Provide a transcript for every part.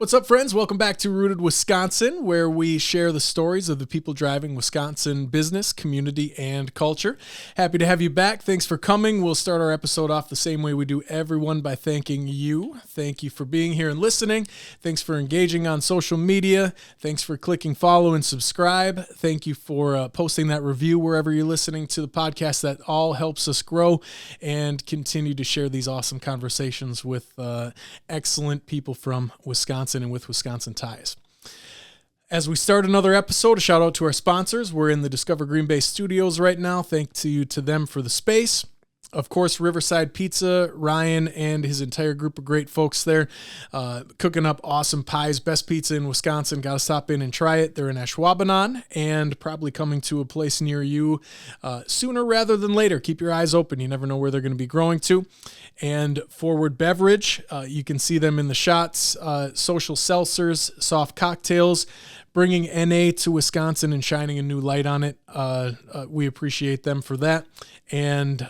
What's up, friends? Welcome back to Rooted Wisconsin, where we share the stories of the people driving Wisconsin business, community, and culture. Happy to have you back. Thanks for coming. We'll start our episode off the same way we do everyone by thanking you. Thank you for being here and listening. Thanks for engaging on social media. Thanks for clicking follow and subscribe. Thank you for posting that review wherever you're listening to the podcast. That all helps us grow and continue to share these awesome conversations with excellent people from Wisconsin and with Wisconsin ties. As we start another episode, a shout out to our sponsors. We're in the Discover Green Bay studios right now. Thank you to them for the space. Of course, Riverside Pizza, Ryan and his entire group of great folks there, cooking up awesome pies. Best pizza in Wisconsin. Got to stop in and try it. They're in Ashwaubenon and probably coming to a place near you sooner rather than later. Keep your eyes open. You never know where they're going to be growing to. And Forward Beverage, you can see them in the shots. Social Seltzers, soft cocktails, bringing NA to Wisconsin and shining a new light on it. We appreciate them for that. And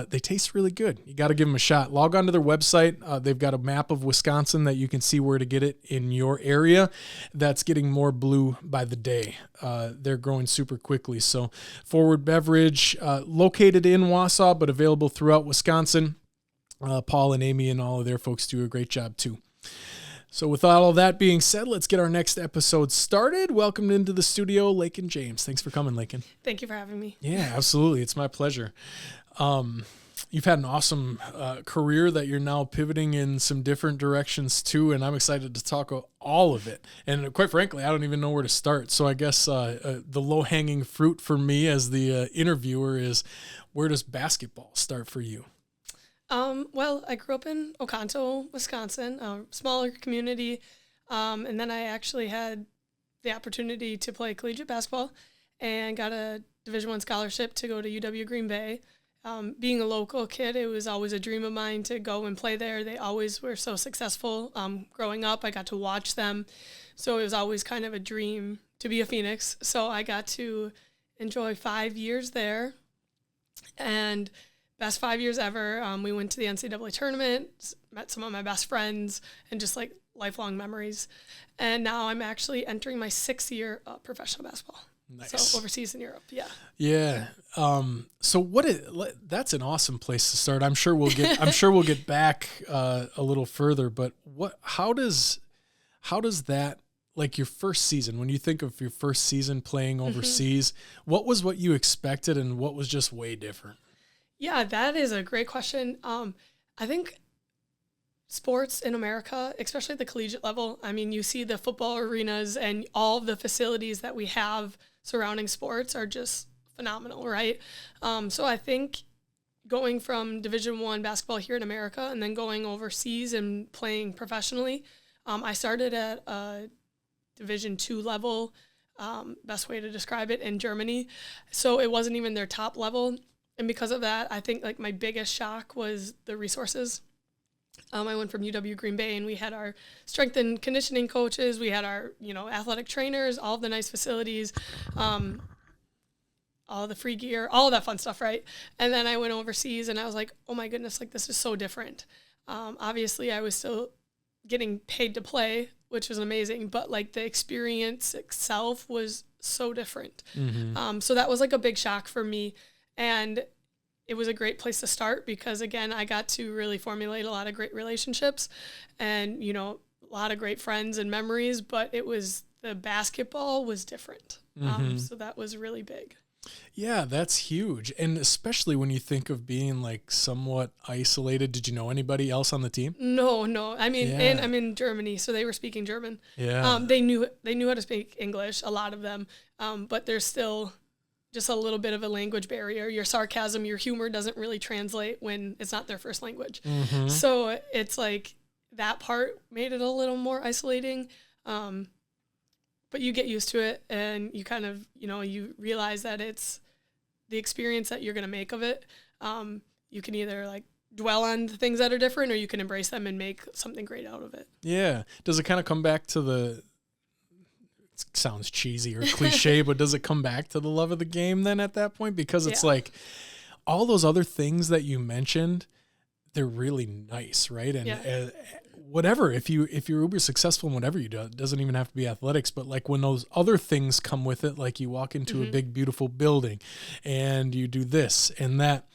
they taste really good. You got to give them a shot. Log on to their website. They've got a map of Wisconsin that you can see where to get it in your area. That's getting more blue by the day. They're growing super quickly. So Forward Beverage, located in Wausau, but available throughout Wisconsin. Paul and Amy and all of their folks do a great job too. So with all of that being said, let's get our next episode started. Welcome into the studio, Laken James. Thanks for coming, Laken. Thank you for having me. Yeah, absolutely. It's my pleasure. You've had an awesome career that you're now pivoting in some different directions too, and I'm excited to talk all of it. And quite frankly, I don't even know where to start. So I guess the low-hanging fruit for me as the interviewer is, where does basketball start for you? Well, I grew up in Oconto, Wisconsin, a smaller community, and then I actually had the opportunity to play collegiate basketball and got a Division I scholarship to go to UWGB. Being a local kid, it was always a dream of mine to go and play there. They always were so successful. Growing up, I got to watch them, so it was always kind of a dream to be a Phoenix. So I got to enjoy 5 years there, and best 5 years ever. We went to the NCAA tournament, met some of my best friends, and just like lifelong memories. And now I'm actually entering my 6th year of professional basketball. Nice. So overseas in Europe, yeah. Yeah. That's an awesome place to start. I'm sure we'll get back a little further, but how does that, like your first season, when you think of your first season playing overseas, what was what you expected and what was just way different? Yeah, that is a great question. I think sports in America, especially at the collegiate level, I mean, you see the football arenas and all of the facilities that we have surrounding sports are just phenomenal, right? So I think going from Division I basketball here in America and then going overseas and playing professionally, I started at a Division II level, best way to describe it, in Germany. So it wasn't even their top level. And because of that, I think like my biggest shock was the resources. I went from UWGB and we had our strength and conditioning coaches, we had our, athletic trainers, all of the nice facilities, all the free gear, all of that fun stuff, right? And then I went overseas and I was like, oh my goodness, like this is so different. Obviously, I was still getting paid to play, which was amazing, but like the experience itself was so different. Mm-hmm. So that was like a big shock for me. And it was a great place to start because, again, I got to really formulate a lot of great relationships and, a lot of great friends and memories, but the basketball was different. Mm-hmm. So that was really big. Yeah, that's huge. And especially when you think of being like somewhat isolated. Did you know anybody else on the team? No. I mean, and I'm in Germany, so they were speaking German. Yeah. They knew how to speak English, a lot of them, but there's still just a little bit of a language barrier. Your sarcasm, your humor doesn't really translate when it's not their first language. Mm-hmm. So it's like that part made it a little more isolating. But you get used to it and you kind of, you realize that it's the experience that you're going to make of it. You can either like dwell on the things that are different or you can embrace them and make something great out of it. Yeah. Does it kind of come back to it sounds cheesy or cliche, but does it come back to the love of the game then at that point? Because it's like all those other things that you mentioned, they're really nice, right? And Yeah. whatever, if you're uber successful in whatever you do, it doesn't even have to be athletics, but like when those other things come with it, like you walk into a big, beautiful building and you do this and that,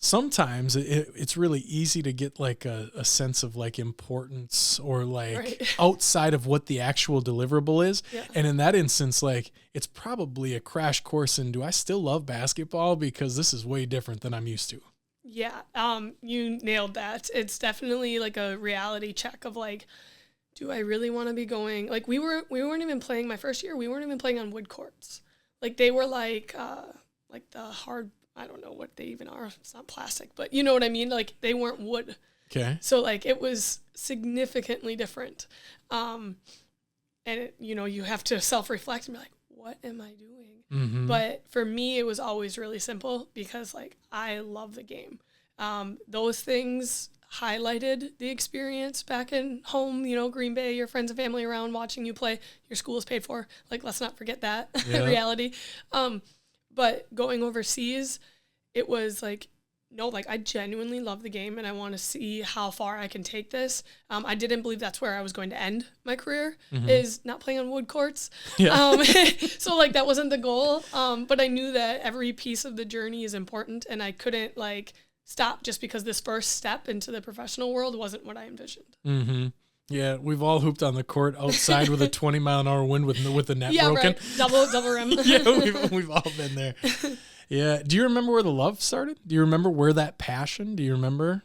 sometimes it's really easy to get like a sense of like importance or like outside of what the actual deliverable is. Yeah. And in that instance, like it's probably a crash course in, do I still love basketball? Because this is way different than I'm used to. Yeah. You nailed that. It's definitely like a reality check of like, do I really want to be going? Like we weren't even playing my first year. We weren't even playing on wood courts. Like they were like the hard, I don't know what they even are. It's not plastic, but you know what I mean? Like they weren't wood. Okay. So like it was significantly different. And you have to self-reflect and be like, what am I doing? Mm-hmm. But for me, it was always really simple because like I love the game. Those things highlighted the experience back in home, Green Bay, your friends and family around watching you play, your school is paid for. Like, let's not forget that reality. But going overseas, it was like, no, like I genuinely love the game and I want to see how far I can take this. I didn't believe that's where I was going to end my career, is not playing on wood courts. Yeah. So like that wasn't the goal. But I knew that every piece of the journey is important and I couldn't like stop just because this first step into the professional world wasn't what I envisioned. Mm-hmm. Yeah, we've all hooped on the court outside with a 20-mile-an-hour wind with the net broken. Right. Double rim. Yeah, we've all been there. Yeah. Do you remember where the love started? Do you remember where that passion? Do you remember?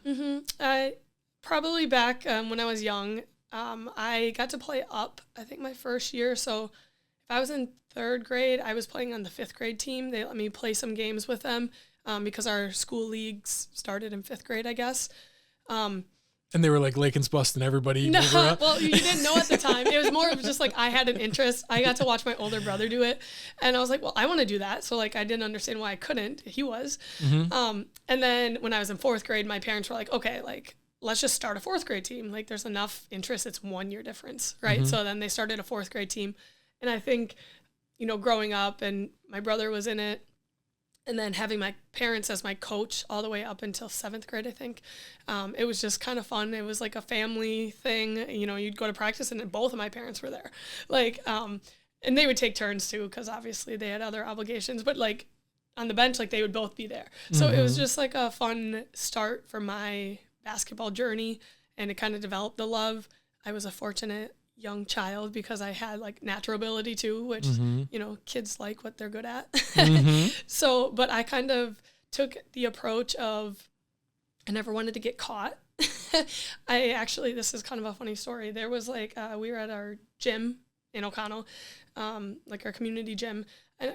I probably back when I was young. I got to play up, I think my first year. So if I was in third grade, I was playing on the fifth grade team. They let me play some games with them because our school leagues started in fifth grade, I guess. And they were like, Laken's busting everybody. No, well, you didn't know at the time. It was more of just like I had an interest. I got to watch my older brother do it. And I was like, well, I want to do that. So like I didn't understand why I couldn't. He was. And then when I was in fourth grade, my parents were like, okay, like let's just start a fourth grade team. Like there's enough interest. It's 1 year difference, right? So then they started a fourth grade team. And I think, growing up and my brother was in it, and then having my parents as my coach all the way up until seventh grade, I think, it was just kind of fun. It was like a family thing. You'd go to practice and both of my parents were there. Like, and they would take turns too, because obviously they had other obligations. But like on the bench, like they would both be there. So it was just like a fun start for my basketball journey, and it kind of developed the love. I was a fortunate young child because I had like natural ability too, which, kids like what they're good at. So, but I kind of took the approach of, I never wanted to get caught. This is kind of a funny story. There was like, we were at our gym in Oconto, like our community gym, and,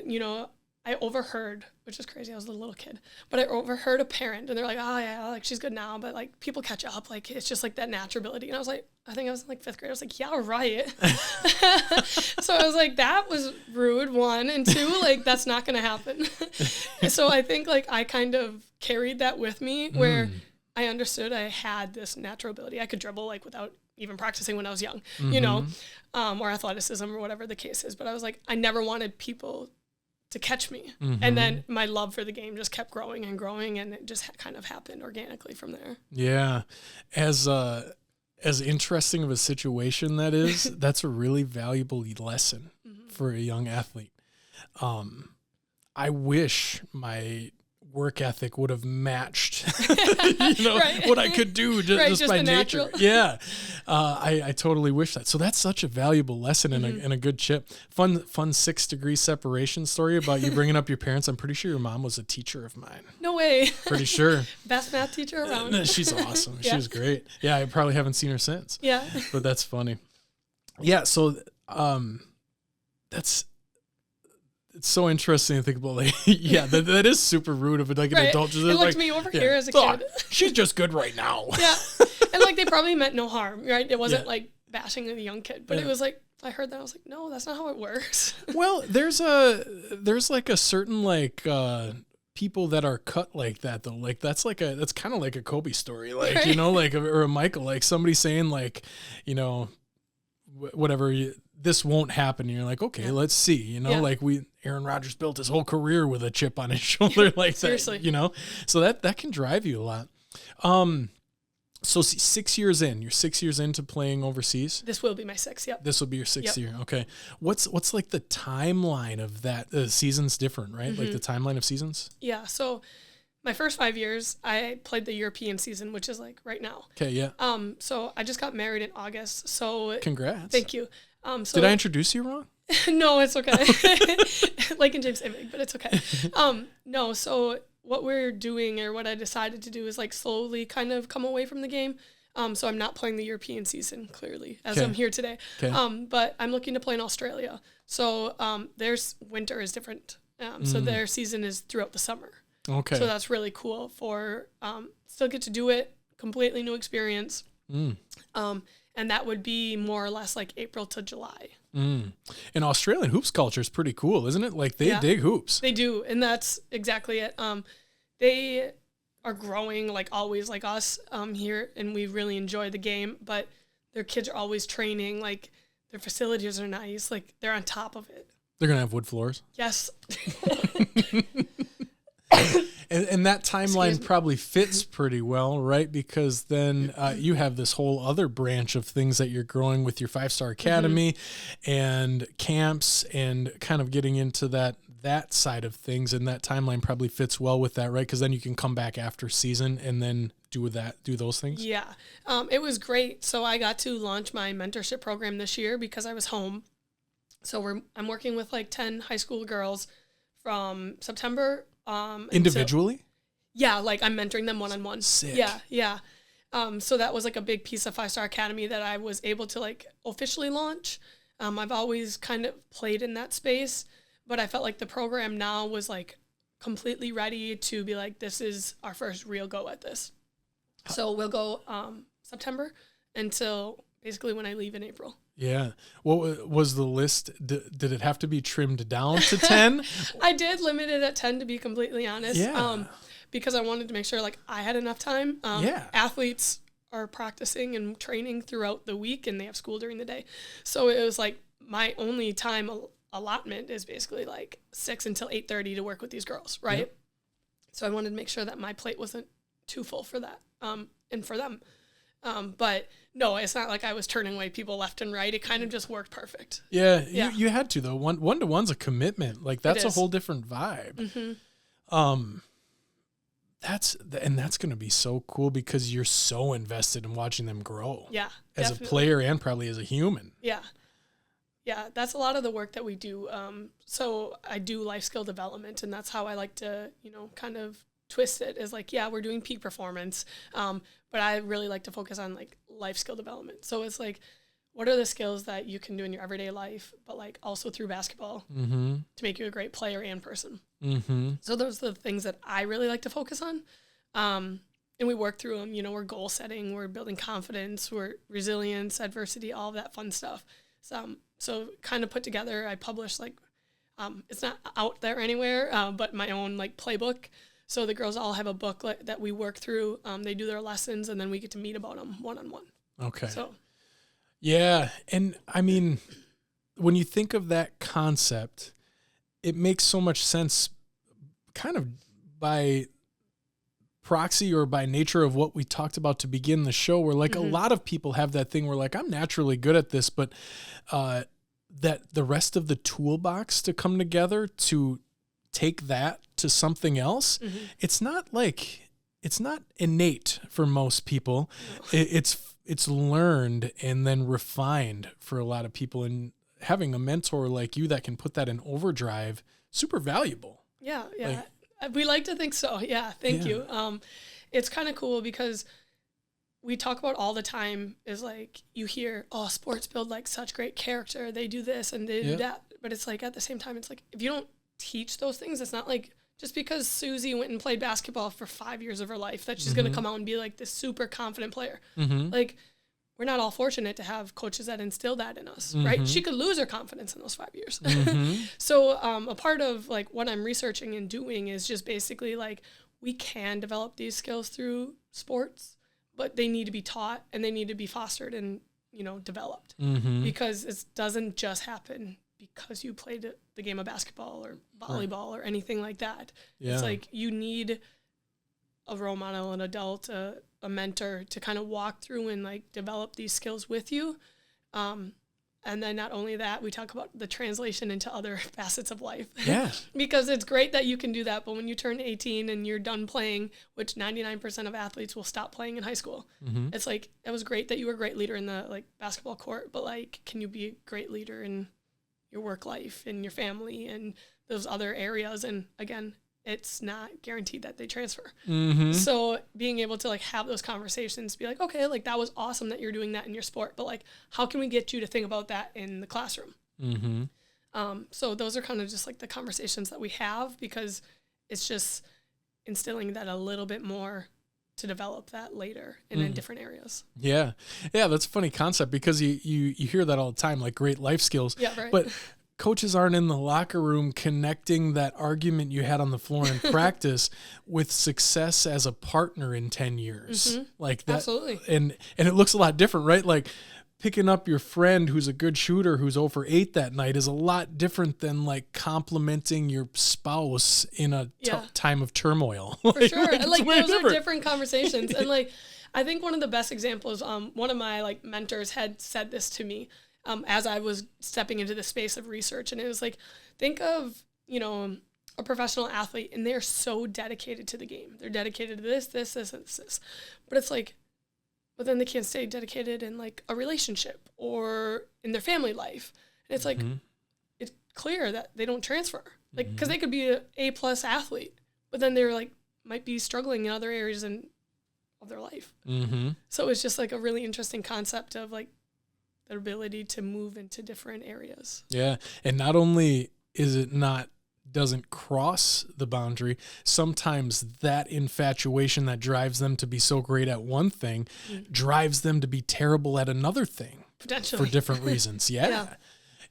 I overheard, which is crazy. I was a little kid, but I overheard a parent and they're like, oh yeah, like she's good now, but like people catch up. Like it's just like that natural ability. And I was like, I think I was in like fifth grade. I was like, yeah, right. So I was like, that was rude, 1, and 2, like that's not going to happen. So I think like I kind of carried that with me where I understood I had this natural ability. I could dribble like without even practicing when I was young, or athleticism or whatever the case is. But I was like, I never wanted people to catch me. And then my love for the game just kept growing and growing, and it just kind of happened organically from there. Yeah. As interesting of a situation that is, that's a really valuable lesson for a young athlete. I wish my work ethic would have matched, what I could do just by nature. Yeah. I totally wish that. So that's such a valuable lesson and a good chip. Fun 6-degree separation story about you bringing up your parents. I'm pretty sure your mom was a teacher of mine. No way. Pretty sure. Best math teacher around. She's awesome. Yeah. She was great. Yeah. I probably haven't seen her since. Yeah. But that's funny. Yeah. So, it's so interesting to think about, like, that is super rude of like an adult. Just it looked like me over here as a kid. She's just good right now. Yeah. And like they probably meant no harm, right? It wasn't like bashing the young kid, but it was like, I heard that, I was like, no, that's not how it works. Well, there's like a certain like people that are cut like that though. Like that's kind of like a Kobe story, like, like, or a Michael, like somebody saying like, whatever, this won't happen. And you're like, okay, let's see, like Aaron Rodgers built his whole career with a chip on his shoulder, like seriously, that, so that can drive you a lot. So 6 years in, you're 6 years into playing overseas. This will be my sixth. Yep. This will be your sixth Yep. year. Okay. What's like the timeline of that? The season's different, right? Like the timeline of seasons. Yeah. So my first 5 years, I played the European season, which is like right now. Okay. Yeah. So I just got married in August. So Congrats. thank you. So Did I introduce you wrong? no, it's okay. Laken James, but it's okay. No. So what we're doing, or what I decided to do, is like slowly kind of come away from the game. So I'm not playing the European season, clearly, as I'm here today. But I'm looking to play in Australia. So their winter is different. So their season is throughout the summer. Okay. So that's really cool for still get to do it, completely new experience. And that would be more or less like April to July. And Australian hoops culture is pretty cool, isn't it? Like they dig hoops. They do, and that's exactly it. They are growing like always, like us here, and we really enjoy the game. But their kids are always training. Like their facilities are nice. Like they're on top of it. They're gonna have wood floors. Yes. And that timeline probably fits pretty well, right? Because then you have this whole other branch of things that you're growing with your 5-Star Academy and camps and kind of getting into that side of things. And that timeline probably fits well with that, right? Because then you can come back after season and then do those things. Yeah. It was great. So I got to launch my mentorship program this year because I was home. So I'm working with like 10 high school girls from September. Individually? Yeah, like I'm mentoring them one-on-one. Sick. Yeah. So that was like a big piece of 5-Star Academy that I was able to like officially launch. I've always kind of played in that space, but I felt like the program now was like completely ready to be like, this is our first real go at this. So we'll go September until basically when I leave in April. Yeah. What was the list? Did it have to be trimmed down to 10? I did limit it at 10, to be completely honest. Yeah. Because I wanted to make sure like I had enough time. Yeah. Athletes are practicing and training throughout the week, and they have school during the day. So it was like my only time allotment is basically like 6 until 8:30 to work with these girls, right? Yep. So I wanted to make sure that my plate wasn't too full for that, and for them. But no, it's not like I was turning away people left and right. It kind of just worked perfect. Yeah. You had to though. One-to-one's a commitment. Like that's a whole different vibe. That's going to be so cool because you're so invested in watching them grow. Yeah. As definitely. A player and probably as a human. Yeah. Yeah. That's a lot of the work that we do. So I do life skill development, and that's how I like to, kind of twist it, is like, we're doing peak performance. But I really like to focus on like life skill development. So it's like, what are the skills that you can do in your everyday life, but like also through basketball to make you a great player and person? So those are the things that I really like to focus on. And we work through them. We're goal setting, we're building confidence, we're resilience, adversity, all of that fun stuff. So kind of put together, I published like, it's not out there anywhere, but my own like playbook. So the girls all have a booklet that we work through. They do their lessons, and then we get to meet about them one-on-one. Okay. So. Yeah. And I mean, when you think of that concept, it makes so much sense kind of by proxy or by nature of what we talked about to begin the show, where like a lot of people have that thing where like, I'm naturally good at this, but that the rest of the toolbox to come together to take that to something else, it's not innate for most people. It's learned and then refined for a lot of people, and having a mentor like you that can put that in overdrive, super valuable. Yeah. We like to think so. Yeah. Thank you. It's kind of cool because we talk about all the time is like, you hear, sports build like such great character. They do this and they do that. But it's like, at the same time, it's like, if you don't teach those things, it's not like just because Susie went and played basketball for 5 years of her life that she's going to come out and be like this super confident player. Like, we're not all fortunate to have coaches that instill that in us, right? She could lose her confidence in those 5 years. So a part of like what I'm researching and doing is just basically like, we can develop these skills through sports, but they need to be taught and they need to be fostered and, developed, because it doesn't just happen because you played the game of basketball or volleyball or anything like that. It's like, you need a role model, an adult, a mentor to kind of walk through and like develop these skills with you. And then not only that, we talk about the translation into other facets of life. Yeah. Because it's great that you can do that, but when you turn 18 and you're done playing, which 99% of athletes will stop playing in high school. Mm-hmm. It's like, it was great that you were a great leader in the like basketball court, but like, can you be a great leader in your work life and your family and those other areas? And again, it's not guaranteed that they transfer. Mm-hmm. So being able to like have those conversations, be like, okay, like that was awesome that you're doing that in your sport, but like, how can we get you to think about that in the classroom? Mm-hmm. So those are kind of just like the conversations that we have, because it's just instilling that a little bit more to develop that later and in different areas. Yeah. Yeah. That's a funny concept, because you hear that all the time, like great life skills. Yeah, right. But coaches aren't in the locker room connecting that argument you had on the floor in practice with success as a partner in 10 years. Mm-hmm. Like that. Absolutely. And it looks a lot different, right? Like picking up your friend who's a good shooter who's 0 for 8 that night is a lot different than like complimenting your spouse in a time of turmoil. For sure. And like those are different conversations. And like, I think one of the best examples, one of my like mentors had said this to me, as I was stepping into the space of research. And it was like, think of, you know, a professional athlete, and they're so dedicated to the game. They're dedicated to this, and this. But it's like, but then they can't stay dedicated in like a relationship or in their family life. And it's like, it's clear that they don't transfer. Like, because they could be an A+ athlete, but then they're like, might be struggling in other areas of their life. Mm-hmm. So it's just like a really interesting concept of like, their ability to move into different areas. Yeah. And not only is it doesn't cross the boundary, sometimes that infatuation that drives them to be so great at one thing drives them to be terrible at another thing. Potentially. For different reasons. Yeah.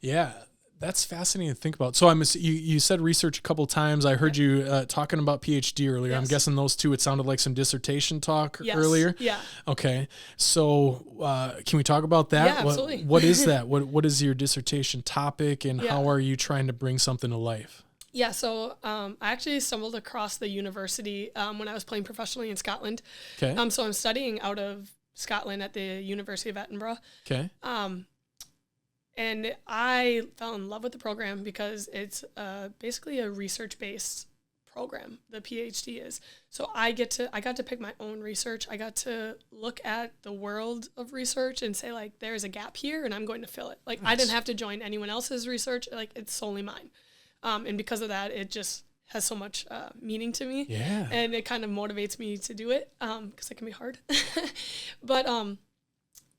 Yeah. That's fascinating to think about. So you said research a couple times. I heard you talking about PhD earlier. Yes. I'm guessing those two, it sounded like some dissertation talk earlier. Yeah. Okay. So can we talk about that? Yeah, absolutely. What is that? What is your dissertation topic, and how are you trying to bring something to life? Yeah, so I actually stumbled across the university when I was playing professionally in Scotland. Okay. So I'm studying out of Scotland at the University of Edinburgh. Okay. And I fell in love with the program because it's basically a research-based program, the PhD is. So I got to pick my own research. I got to look at the world of research and say, like, there's a gap here, and I'm going to fill it. Like, nice. I didn't have to join anyone else's research. Like, it's solely mine. And because of that, it just has so much meaning to me. Yeah. And it kind of motivates me to do it because it can be hard. But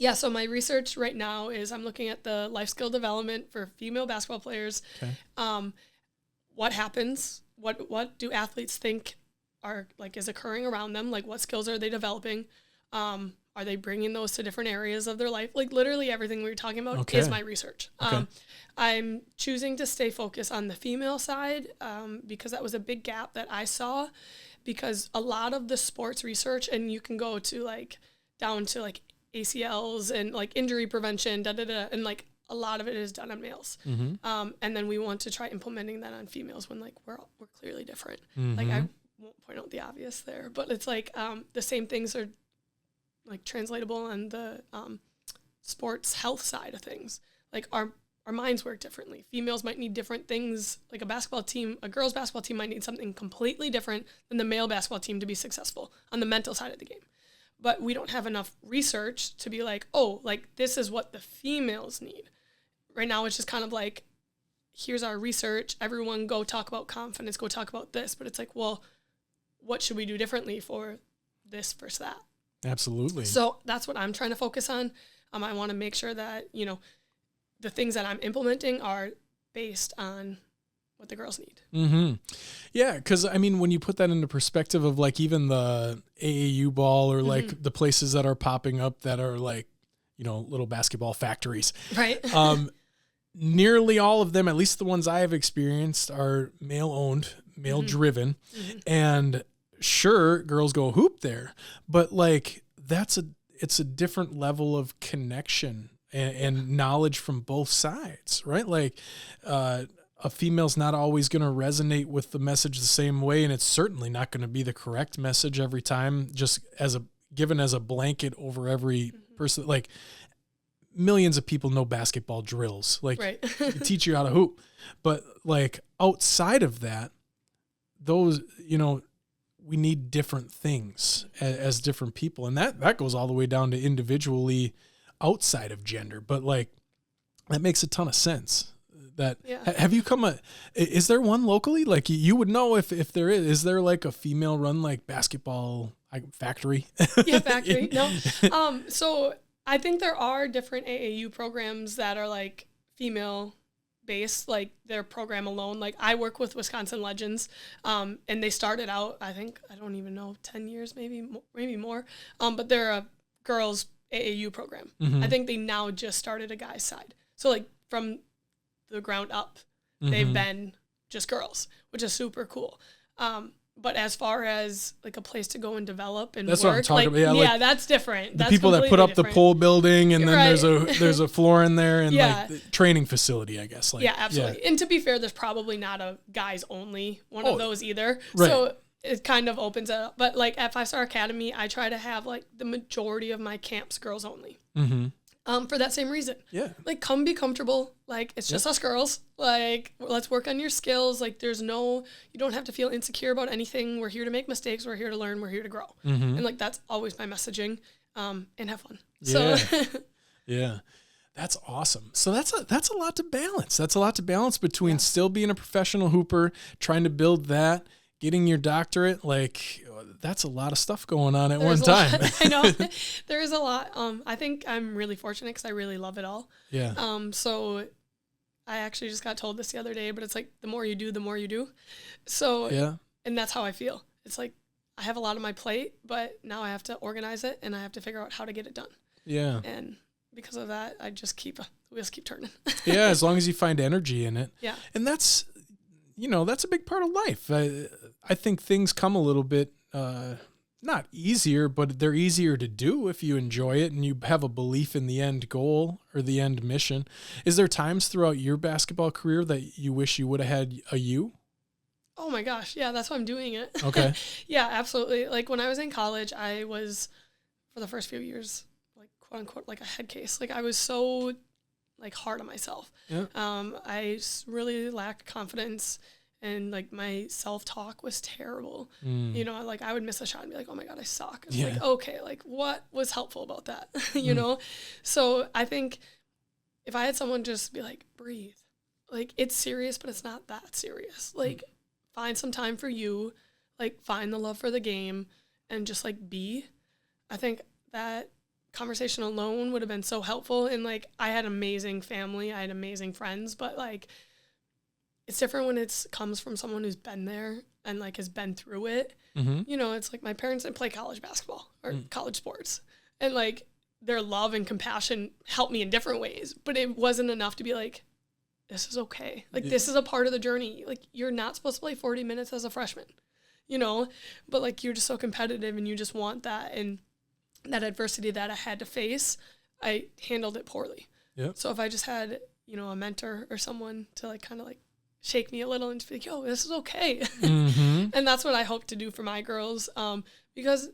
yeah, so my research right now is I'm looking at the life skill development for female basketball players. Okay. What happens? What do athletes think is occurring around them? Like, what skills are they developing? Are they bringing those to different areas of their life? Like, literally everything we were talking about is my research. Okay. I'm choosing to stay focused on the female side because that was a big gap that I saw, because a lot of the sports research, and you can go to down to ACLs and injury prevention, and a lot of it is done on males. Mm-hmm. And then we want to try implementing that on females when we're clearly different. Mm-hmm. I won't point out the obvious there, but it's the same things are translatable on the sports health side of things. Our minds work differently. Females might need different things. Like a girls' basketball team might need something completely different than the male basketball team to be successful on the mental side of the game. But we don't have enough research to be this is what the females need. Right now, it's just kind of here's our research. Everyone go talk about confidence, go talk about this. But it's well, what should we do differently for this versus that? Absolutely. So that's what I'm trying to focus on. I want to make sure that, the things that I'm implementing are based on what the girls need. Mm-hmm. Yeah, because, when you put that into perspective of, even the AAU ball or, the places that are popping up that are, little basketball factories. Right. Nearly all of them, at least the ones I have experienced, are male-owned, male-driven. Mm-hmm. And sure, girls go hoop there, but, it's a different level of connection and knowledge from both sides, right? A female's not always going to resonate with the message the same way, and it's certainly not going to be the correct message every time, just as a given as a blanket over every person. Like, millions of people know basketball drills. Like, Right. teach you how to hoop. But like outside of that, those, we need different things as different people. And that goes all the way down to individually outside of gender. But like, that makes a ton of sense. Have you is there one locally? Like, you would know if there is there like a female run, like basketball factory? Yeah. Factory. No. So I think there are different AAU programs that are like female based, like their program alone. Like, I work with Wisconsin Legends, and they started out, I don't even know, 10 years, maybe more. But they're a girls AAU program. I think they now just started a guy's side. So like from the ground up, they've been just girls, which is super cool. But as far as like a place to go and develop and that's work, what I'm talking like, about. Yeah, like that's different. The That's people that put up different. the pole building, and then Right. there's a floor in there, and Yeah. like the training facility, I guess. Like, Yeah, absolutely. And to be fair, there's probably not a guys only one of those either. Right. So it kind of opens it up. But like at 5-Star Academy, I try to have like the majority of my camps girls only. For that same reason. Yeah. Like, come be comfortable. Like, it's just us girls. Like, let's work on your skills. Like, you don't have to feel insecure about anything. We're here to make mistakes. We're here to learn. We're here to grow. And like, that's always my messaging. And have fun. Yeah. So Yeah. That's awesome. So that's a lot to balance. That's a lot to balance between still being a professional hooper, trying to build that, getting your doctorate. Like, that's a lot of stuff going on at one time. I know. There is a lot. I think I'm really fortunate because I really love it all. Yeah. So I actually just got told this the other day, but it's like, the more you do, the more you do. So, Yeah. and that's how I feel. It's like, I have a lot on my plate, but now I have to organize it and I have to figure out how to get it done. Yeah. And because of that, I just the wheels keep turning. Yeah. As long as you find energy in it. Yeah. And that's a big part of life. I think things come a little bit, not easier, but they're easier to do if you enjoy it and you have a belief in the end goal or the end mission. Is there times throughout your basketball career that you wish you would have had a you? Oh my gosh. Yeah, that's why I'm doing it. Okay. Yeah, absolutely. Like, when I was in college, I was, for the first few years, like, quote unquote, like a head case. Like, I was so like hard on myself. Yeah. I really lacked confidence. And like, my self-talk was terrible. Like, I would miss a shot and be like, oh my God, I suck. It's like, okay, like, what was helpful about that? So I think if I had someone just be like, breathe, like, it's serious, but it's not that serious. Like, find some time for you, like, find the love for the game and just like be. I think that conversation alone would have been so helpful. And like, I had amazing family, I had amazing friends, but like, it's different when it comes from someone who's been there and like has been through it. It's like, my parents didn't play college basketball or college sports, and like, their love and compassion helped me in different ways, but it wasn't enough to be like, this is okay. Like, this is a part of the journey. Like, you're not supposed to play 40 minutes as a freshman, but like, you're just so competitive and you just want that. And that adversity that I had to face, I handled it poorly. Yep. So if I just had, a mentor or someone to like, kind of like shake me a little and just be like, yo, this is okay. And that's what I hope to do for my girls. Because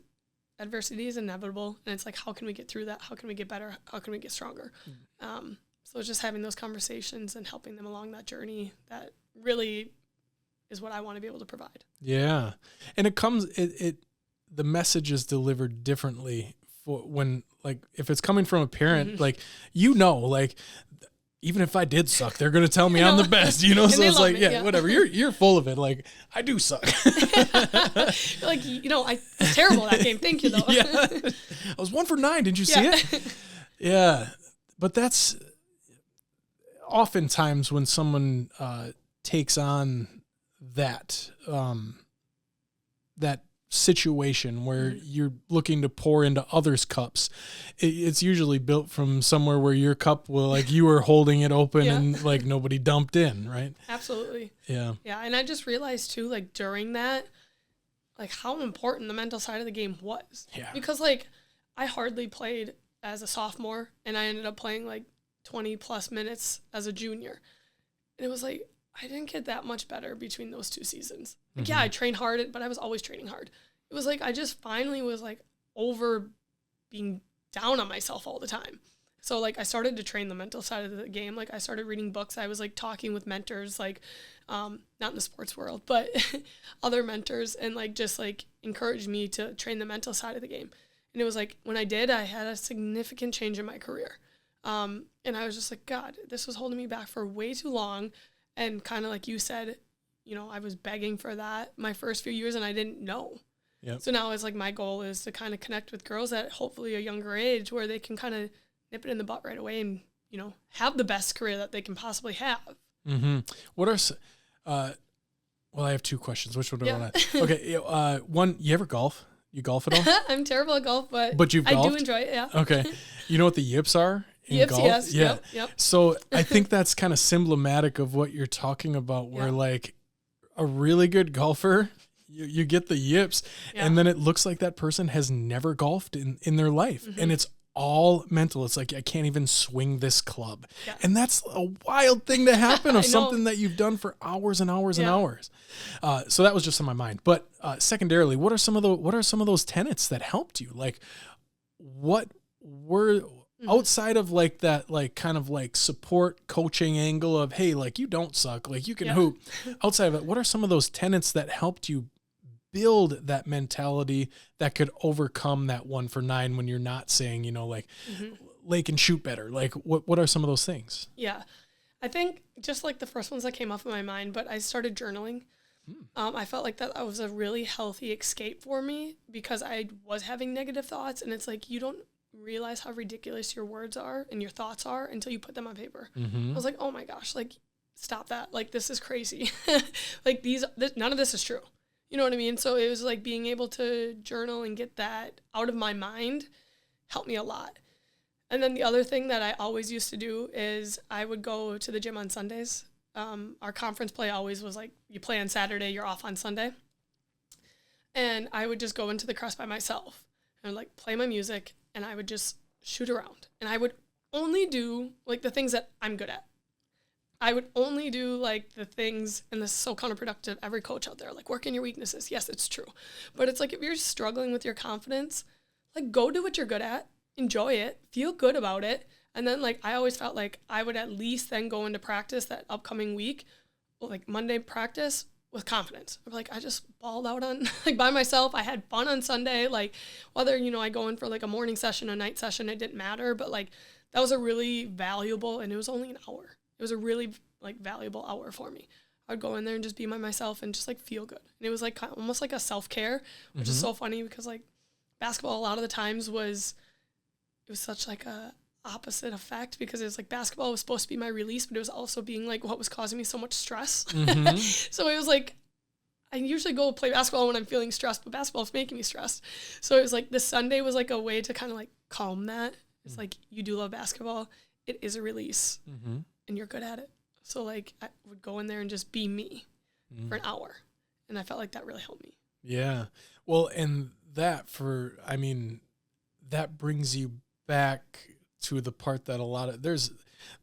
adversity is inevitable, and it's like, how can we get through that? How can we get better? How can we get stronger? So just having those conversations and helping them along that journey, that really is what I want to be able to provide. Yeah. And the message is delivered differently for when, like, if it's coming from a parent, like, like, even if I did suck, they're going to tell me I'm the best, so it's like, yeah, whatever. You're full of it. Like, I do suck. Like, I was terrible that game. Thank you, though. Yeah. I was 1 for 9. Did you see it? Yeah. But that's oftentimes when someone takes on that situation where you're looking to pour into others' cups, it's usually built from somewhere where your cup will, like, you were holding it open and like nobody dumped in, right? Absolutely. Yeah. Yeah. And I just realized too, like, during that, like, how important the mental side of the game was. Yeah. Because like, I hardly played as a sophomore, and I ended up playing like 20 plus minutes as a junior. And it was like, I didn't get that much better between those 2 seasons. Like, yeah, I trained hard, but I was always training hard. It was like, I just finally was like, over being down on myself all the time. So like I started to train the mental side of the game. Like I started reading books. I was like talking with mentors, like not in the sports world, but other mentors, and like just like encouraged me to train the mental side of the game. And it was like when I did, I had a significant change in my career. And I was just like, God, this was holding me back for way too long. And kind of like you said, you know, I was begging for that my first few years and I didn't know. Yep. So now it's like my goal is to kind of connect with girls at hopefully a younger age where they can kind of nip it in the butt right away and, you know, have the best career that they can possibly have. Mm-hmm. What are, well, I have two questions. Which one do I want to? Okay. One, you ever golf? You golf at all? I'm terrible at golf, but you've golfed? I do enjoy it, yeah. Okay. You know what the yips are? Yips, golf? yes. Yeah. Yep. So I think that's kind of symptomatic of what you're talking about, where like a really good golfer, you get the yips, and then it looks like that person has never golfed in their life. And it's all mental. It's like, I can't even swing this club. Yeah. And that's a wild thing to happen of something that you've done for hours and hours and hours. So that was just on my mind. But secondarily, what are some of those tenets that helped you? Like, what were outside of like that, like kind of like support coaching angle of, hey, like you don't suck, like you can hoop. Outside of it, what are some of those tenets that helped you build that mentality that could overcome that 1 for 9 when you're not saying, you know, like Laken shoot better? Like what are some of those things? Yeah. I think just like the first ones that came up in my mind, but I started journaling. I felt like that was a really healthy escape for me because I was having negative thoughts, and it's like you don't realize how ridiculous your words are and your thoughts are until you put them on paper. I was like, oh my gosh, like stop that. Like, this is crazy. Like none of this is true. You know what I mean? So it was like being able to journal and get that out of my mind helped me a lot. And then the other thing that I always used to do is I would go to the gym on Sundays. Our conference play always was like, you play on Saturday, you're off on Sunday. And I would just go into the crest by myself and like play my music, and I would just shoot around. And I would only do like the things that I'm good at. I would only do like the things, and this is so counterproductive, every coach out there, like work in your weaknesses. Yes, it's true. But it's like if you're struggling with your confidence, like go do what you're good at, enjoy it, feel good about it. And then like I always felt like I would at least then go into practice that upcoming week, like Monday practice, with confidence. I'm like, I just balled out on like by myself. I had fun on Sunday. Like whether, you know, I go in for like a morning session, a night session, it didn't matter. But like that was a really valuable, and it was only an hour. It was a really like valuable hour for me. I'd go in there and just be by myself and just like feel good. And it was like almost like a self-care, which is so funny because like basketball a lot of the times it was such like a opposite effect, because it was like basketball was supposed to be my release, but it was also being like what was causing me so much stress. So it was like I usually go play basketball when I'm feeling stressed, but basketball is making me stressed. So it was like this Sunday was like a way to kind of like calm that. It's like, you do love basketball. It is a release. And you're good at it. So like I would go in there and just be me for an hour. And I felt like that really helped me. Yeah. Well, and that brings you back to the part that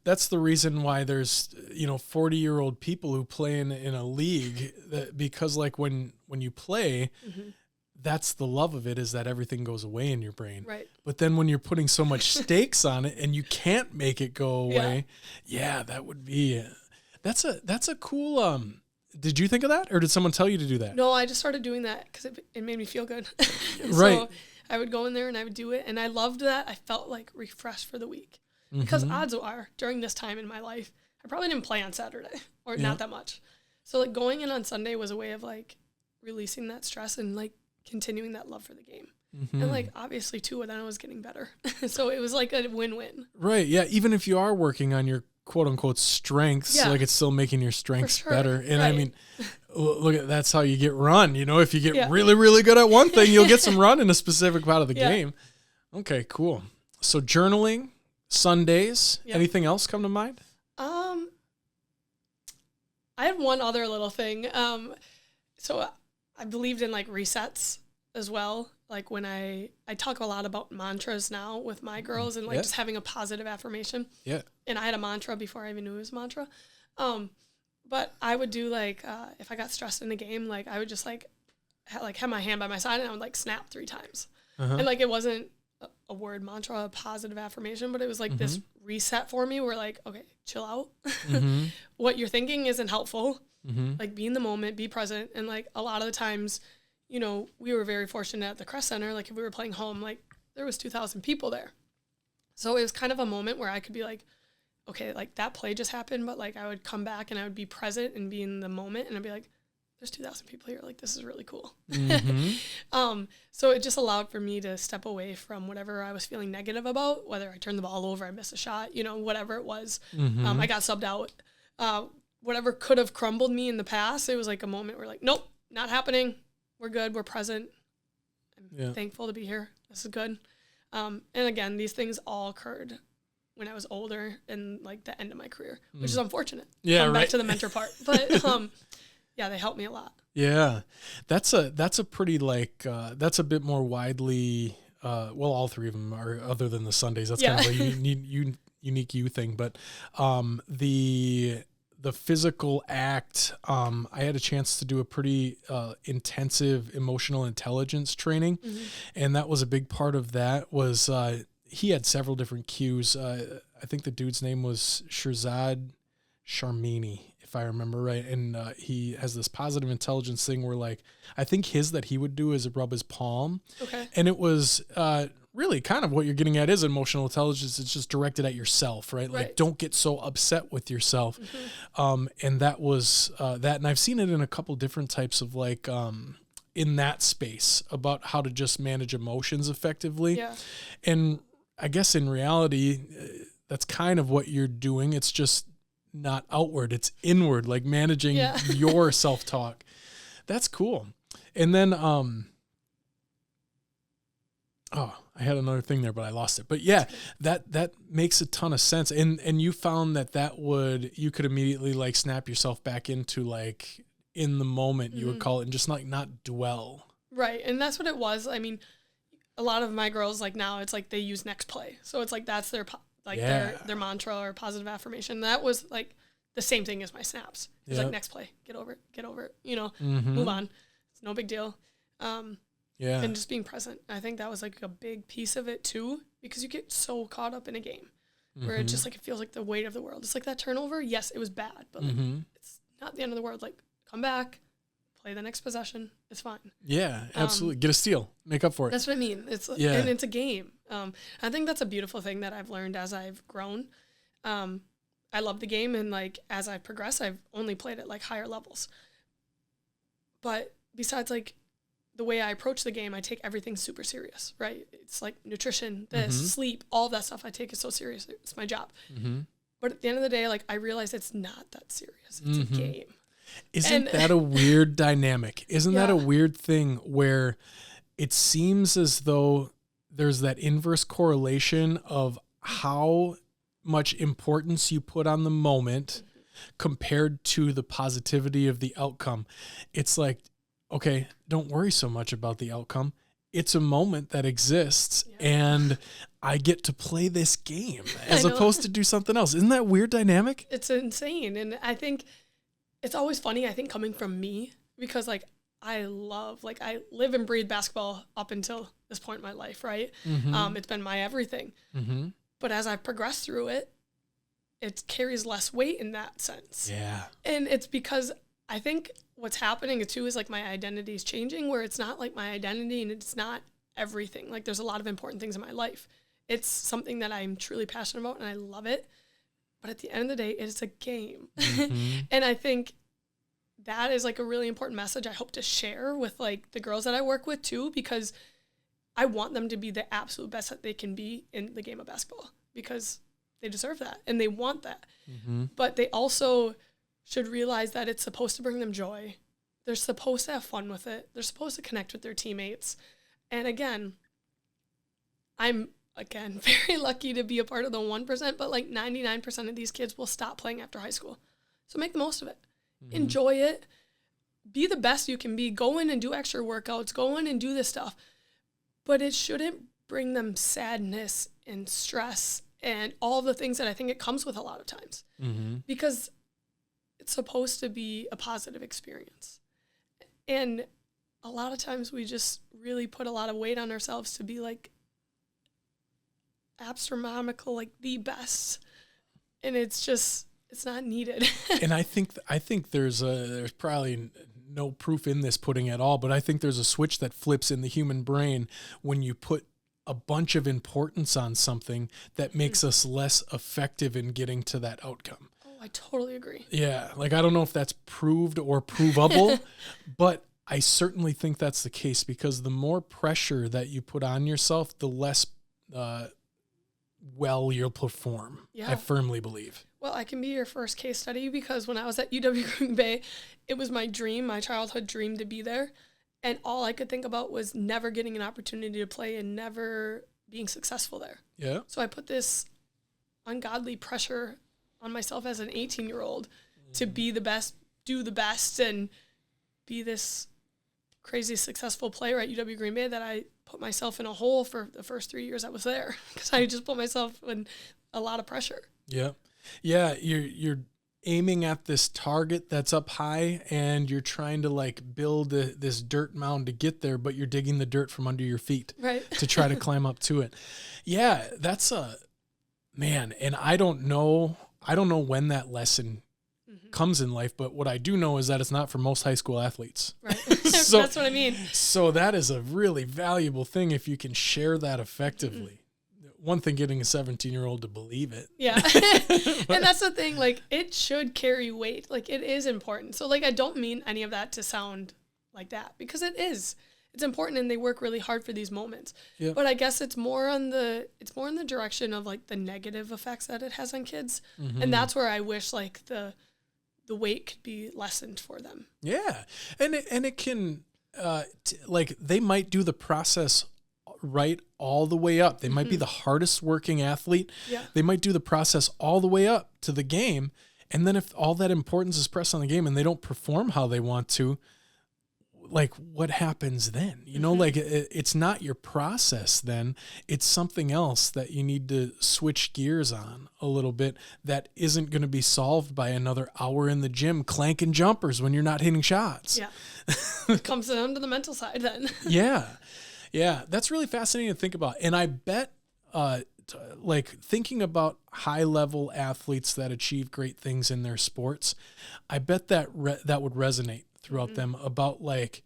that's the reason why there's, you know, 40-year-old people who play in a league, because like when you play, that's the love of it, is that everything goes away in your brain. Right. But then when you're putting so much stakes on it and you can't make it go away, that would be, that's a cool, did you think of that, or did someone tell you to do that? No, I just started doing that because it made me feel good. Right. So I would go in there and I would do it, and I loved that. I felt like refreshed for the week, because odds are during this time in my life, I probably didn't play on Saturday or not that much. So like going in on Sunday was a way of like releasing that stress and like continuing that love for the game. And like obviously too, then I was getting better. So it was like a win-win. Right. Yeah. Even if you are working on your quote unquote strengths, like it's still making your strengths better. And I mean, look at, that's how you get run. You know, if you get really, really good at one thing, you'll get some run in a specific part of the game. Okay, cool. So journaling, Sundays, anything else come to mind? I had one other little thing. So I believed in like resets as well. Like when I talk a lot about mantras now with my girls, and like just having a positive affirmation. Yeah. And I had a mantra before I even knew it was a mantra. But I would do like, if I got stressed in a game, like I would just like have my hand by my side and I would like snap 3 times. And like, it wasn't a word mantra, a positive affirmation, but it was like this reset for me where like, okay, chill out. What you're thinking isn't helpful. Like, be in the moment, be present. And like, a lot of the times, you know, we were very fortunate at the Crest Center. Like, if we were playing home, like, there was 2,000 people there. So it was kind of a moment where I could be like, okay, like, that play just happened, but like, I would come back and I would be present and be in the moment, and I'd be like, there's 2,000 people here. Like, this is really cool. So it just allowed for me to step away from whatever I was feeling negative about, whether I turned the ball over, I missed a shot, you know, whatever it was. I got subbed out. Whatever could have crumbled me in the past, it was like a moment where like, nope, not happening. We're good. We're present. I'm thankful to be here. This is good. And again, these things all occurred when I was older and like the end of my career, which is unfortunate. Yeah, back to the mentor part. But yeah, they helped me a lot. Yeah, that's a pretty like that's a bit more widely. Well, all three of them are, other than the Sundays. That's kind of a unique you thing. But the physical act, I had a chance to do a pretty intensive emotional intelligence training, and that was a big part of that. Was he had several different cues. I think the dude's name was Shirzad Sharmini, if I remember right. And he has this positive intelligence thing where, like, I think that he would do is rub his palm. Okay. And it was really kind of what you're getting at is emotional intelligence. It's just directed at yourself, right? Like, don't get so upset with yourself. And that was that. And I've seen it in a couple different types of like, in that space about how to just manage emotions effectively. Yeah. And I guess in reality, that's kind of what you're doing. It's just not outward, it's inward, like managing your self-talk. That's cool. And then, I had another thing there, but I lost it. But yeah, that makes a ton of sense. And you found that you could immediately like snap yourself back into like in the moment, you would call it, and just like not dwell. Right. And that's what it was. I mean, a lot of my girls, like now it's like they use next play. So it's like, that's their their mantra or positive affirmation. That was like the same thing as my snaps. It's like, next play, get over it, you know, move on. It's no big deal. And just being present. I think that was like a big piece of it too, because you get so caught up in a game where it just like, it feels like the weight of the world. It's like that turnover. Yes, it was bad, but like, it's not the end of the world. Like, come back, play the next possession. It's fine. Yeah, absolutely. Get a steal. Make up for it. That's what I mean. And it's a game. I think that's a beautiful thing that I've learned as I've grown. I love the game, and like as I've progressed, I've only played at like higher levels. But besides like the way I approach the game, I take everything super serious, right? It's like nutrition, sleep, all that stuff I take it so serious. It's my job. But at the end of the day, like I realize it's not that serious. It's a game. Isn't that a weird dynamic? Isn't that a weird thing where it seems as though there's that inverse correlation of how much importance you put on the moment compared to the positivity of the outcome? It's like, okay, don't worry so much about the outcome. It's a moment that exists, and I get to play this game as opposed to do something else. Isn't that weird dynamic? It's insane. And I think it's always funny, I think, coming from me, because like I live and breathe basketball up until this point in my life, right? It's been my everything. But as I've progressed through it, it carries less weight in that sense. Yeah. And it's because I think what's happening too is like my identity is changing, where it's not like my identity and it's not everything. Like there's a lot of important things in my life. It's something that I'm truly passionate about and I love it. But at the end of the day, it's a game. And I think that is like a really important message I hope to share with like the girls that I work with too, because I want them to be the absolute best that they can be in the game of basketball, because they deserve that and they want that. But they also should realize that it's supposed to bring them joy. They're supposed to have fun with it. They're supposed to connect with their teammates. And again, I'm very lucky to be a part of the 1%, but like 99% of these kids will stop playing after high school. So make the most of it. Enjoy it. Be the best you can be. Go in and do extra workouts. Go in and do this stuff. But it shouldn't bring them sadness and stress and all the things that I think it comes with a lot of times. Because it's supposed to be a positive experience. And a lot of times we just really put a lot of weight on ourselves to be like astronomical, like the best. And it's not needed. And I think there's probably no proof in this pudding at all, but I think there's a switch that flips in the human brain when you put a bunch of importance on something that makes us less effective in getting to that outcome. Oh, I totally agree. Yeah. Like, I don't know if that's proved or provable, but I certainly think that's the case, because the more pressure that you put on yourself, the less well you'll perform. Yeah. I firmly believe. Well, I can be your first case study, because when I was at UWGB, it was my dream, my childhood dream, to be there. And all I could think about was never getting an opportunity to play and never being successful there. Yeah. So I put this ungodly pressure on myself as an 18-year-old to be the best, do the best, and be this crazy successful player at UWGB that I put myself in a hole for the first 3 years I was there, because I just put myself in a lot of pressure. Yeah. Yeah. You're aiming at this target that's up high, and you're trying to like build this dirt mound to get there, but you're digging the dirt from under your feet, right, to try to climb up to it. Yeah, that's man. And I don't know when that lesson comes in life, but what I do know is that it's not for most high school athletes. Right. So, that's what I mean. So that is a really valuable thing if you can share that effectively. One thing, getting a 17-year-old to believe it. Yeah. And that's the thing, like, it should carry weight. Like, it is important. So, like, I don't mean any of that to sound like that, because it is. It's important, and they work really hard for these moments. Yep. But I guess it's more in the direction of, like, the negative effects that it has on kids. Mm-hmm. And that's where I wish, like, the weight could be lessened for them. Yeah. And it can, like, they might do the process right all the way up. They might be the hardest working athlete. Yeah. They might do the process all the way up to the game. And then if all that importance is pressed on the game and they don't perform how they want to, like, what happens then? You know, like, it's not your process then. It's something else that you need to switch gears on a little bit that isn't going to be solved by another hour in the gym clanking jumpers when you're not hitting shots. Yeah. It comes down to the mental side then. Yeah. Yeah, that's really fascinating to think about. And I bet, like, thinking about high-level athletes that achieve great things in their sports, I bet that that would resonate throughout them, about, like,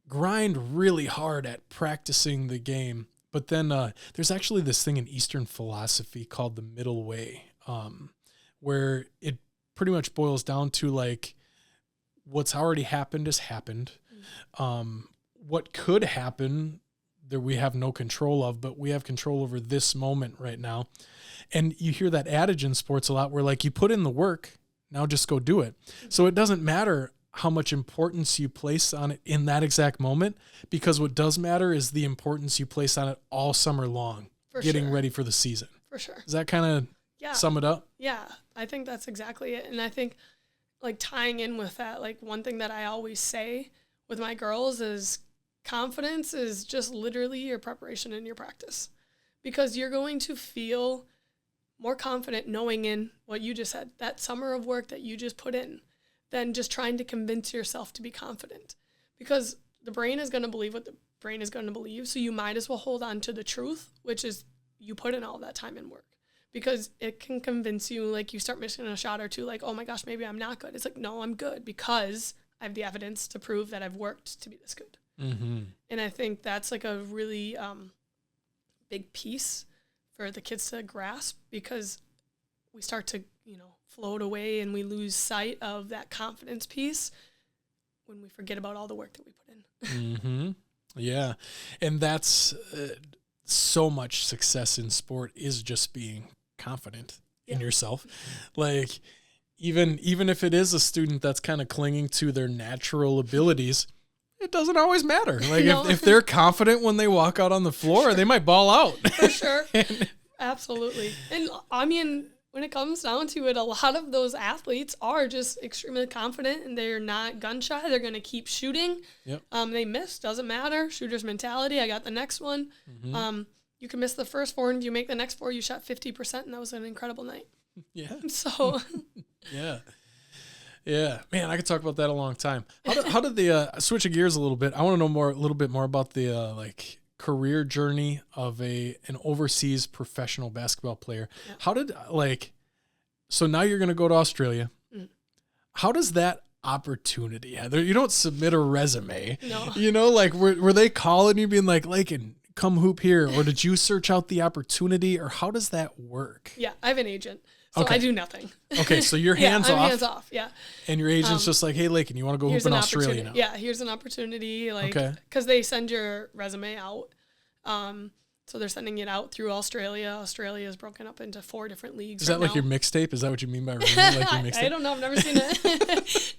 grind really hard at practicing the game. But then there's actually this thing in Eastern philosophy called the middle way, where it pretty much boils down to, like, what's already happened has happened. What could happen that we have no control of, but we have control over this moment right now. And you hear that adage in sports a lot, where, like, you put in the work, now just go do it. So it doesn't matter how much importance you place on it in that exact moment, because what does matter is the importance you place on it all summer long, getting ready for the season. For sure. Does that kind of sum it up? Yeah, I think that's exactly it. And I think, like, tying in with that, like, one thing that I always say with my girls is, confidence is just literally your preparation and your practice, because you're going to feel more confident knowing in what you just said, that summer of work that you just put in, than just trying to convince yourself to be confident, because the brain is going to believe what the brain is going to believe. So you might as well hold on to the truth, which is you put in all that time and work, because it can convince you, like, you start missing a shot or two, like, oh my gosh, maybe I'm not good. It's like, no, I'm good, because I have the evidence to prove that I've worked to be this good. Mm-hmm. And I think that's, like, a really big piece for the kids to grasp, because we start to, float away and we lose sight of that confidence piece when we forget about all the work that we put in. Mm-hmm. Yeah. And that's so much success in sport is just being confident in yourself. Like, even if it is a student that's kind of clinging to their natural abilities, it doesn't always matter. Like, if they're confident when they walk out on the floor, they might ball out. For sure. Absolutely. And I mean, when it comes down to it, a lot of those athletes are just extremely confident, and they're not gun shy. They're going to keep shooting. Yep. They miss, doesn't matter. Shooter's mentality. I got the next one. Mm-hmm. You can miss the first 4, and if you make the next 4, you shot 50%, and that was an incredible night. Yeah. So. Yeah. Yeah, man, I could talk about that a long time. How did the switching gears a little bit? I want to know a little bit more about the like career journey of an overseas professional basketball player. Yeah. How did so now you're going to go to Australia. Mm. How does that opportunity, Heather? You don't submit a resume. No. You know, like were they calling you being like, Laken, come hoop here, or did you search out the opportunity, or how does that work? Yeah, I have an agent. So Okay. I do nothing. Okay, so you're Yeah, hands I'm off. hands off. Yeah. And your agent's just like, hey, Laken, you want to go hoop Here's in an Australia now? opportunity. Yeah, here's an opportunity. Like, Okay. because they send your resume out. So they're sending it out through Australia. Australia is broken up into 4 different leagues. Is that like your mixtape? Is that what you mean by like your mixtape? I don't know. I've never seen it.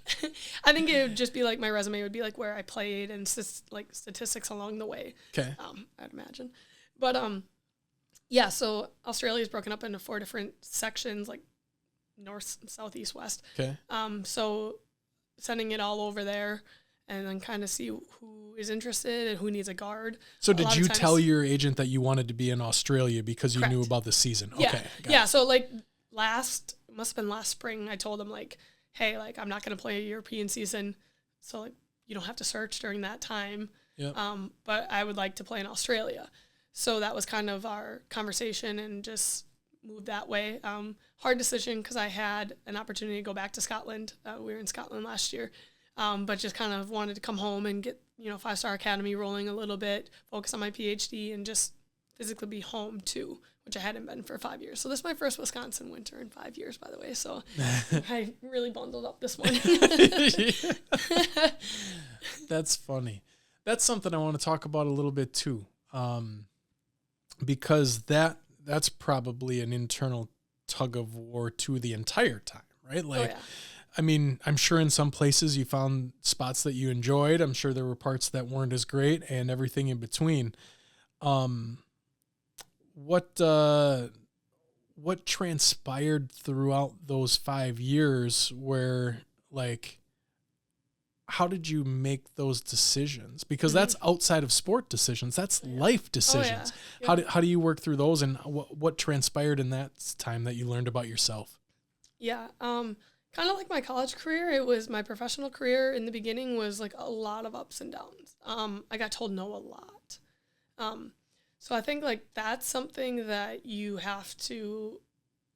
I think it would just be like my resume would be like where I played and like statistics along the way. Okay. I'd imagine. But yeah. So Australia is broken up into 4 different sections, like north, south, east, west. Okay. So sending it all over there and then kind of see who is interested and who needs a guard. So did you tell your agent that you wanted to be in Australia because you knew about the season? Yeah. Okay. Yeah. So like must have been last spring, I told him like, hey, like I'm not going to play a European season. So like you don't have to search during that time. Yep. But I would like to play in Australia. So that was kind of our conversation and just moved that way. Hard decision because I had an opportunity to go back to Scotland. We were in Scotland last year, but just kind of wanted to come home and get, 5-star academy rolling a little bit, focus on my PhD, and just physically be home too, which I hadn't been for 5 years. So this is my first Wisconsin winter in 5 years, by the way. So I really bundled up this morning. That's funny. That's something I want to talk about a little bit too, because that's probably an internal tug of war to the entire time, right? Like, I mean, I'm sure in some places you found spots that you enjoyed. I'm sure there were parts that weren't as great and everything in between. What transpired throughout those 5 years where, like, how did you make those decisions? Because that's outside of sport decisions. That's life decisions. Yeah. How do you work through those, and what transpired in that time that you learned about yourself? Yeah. Kind of like my college career, it was my professional career in the beginning was like a lot of ups and downs. I got told no a lot. So I think like that's something that you have to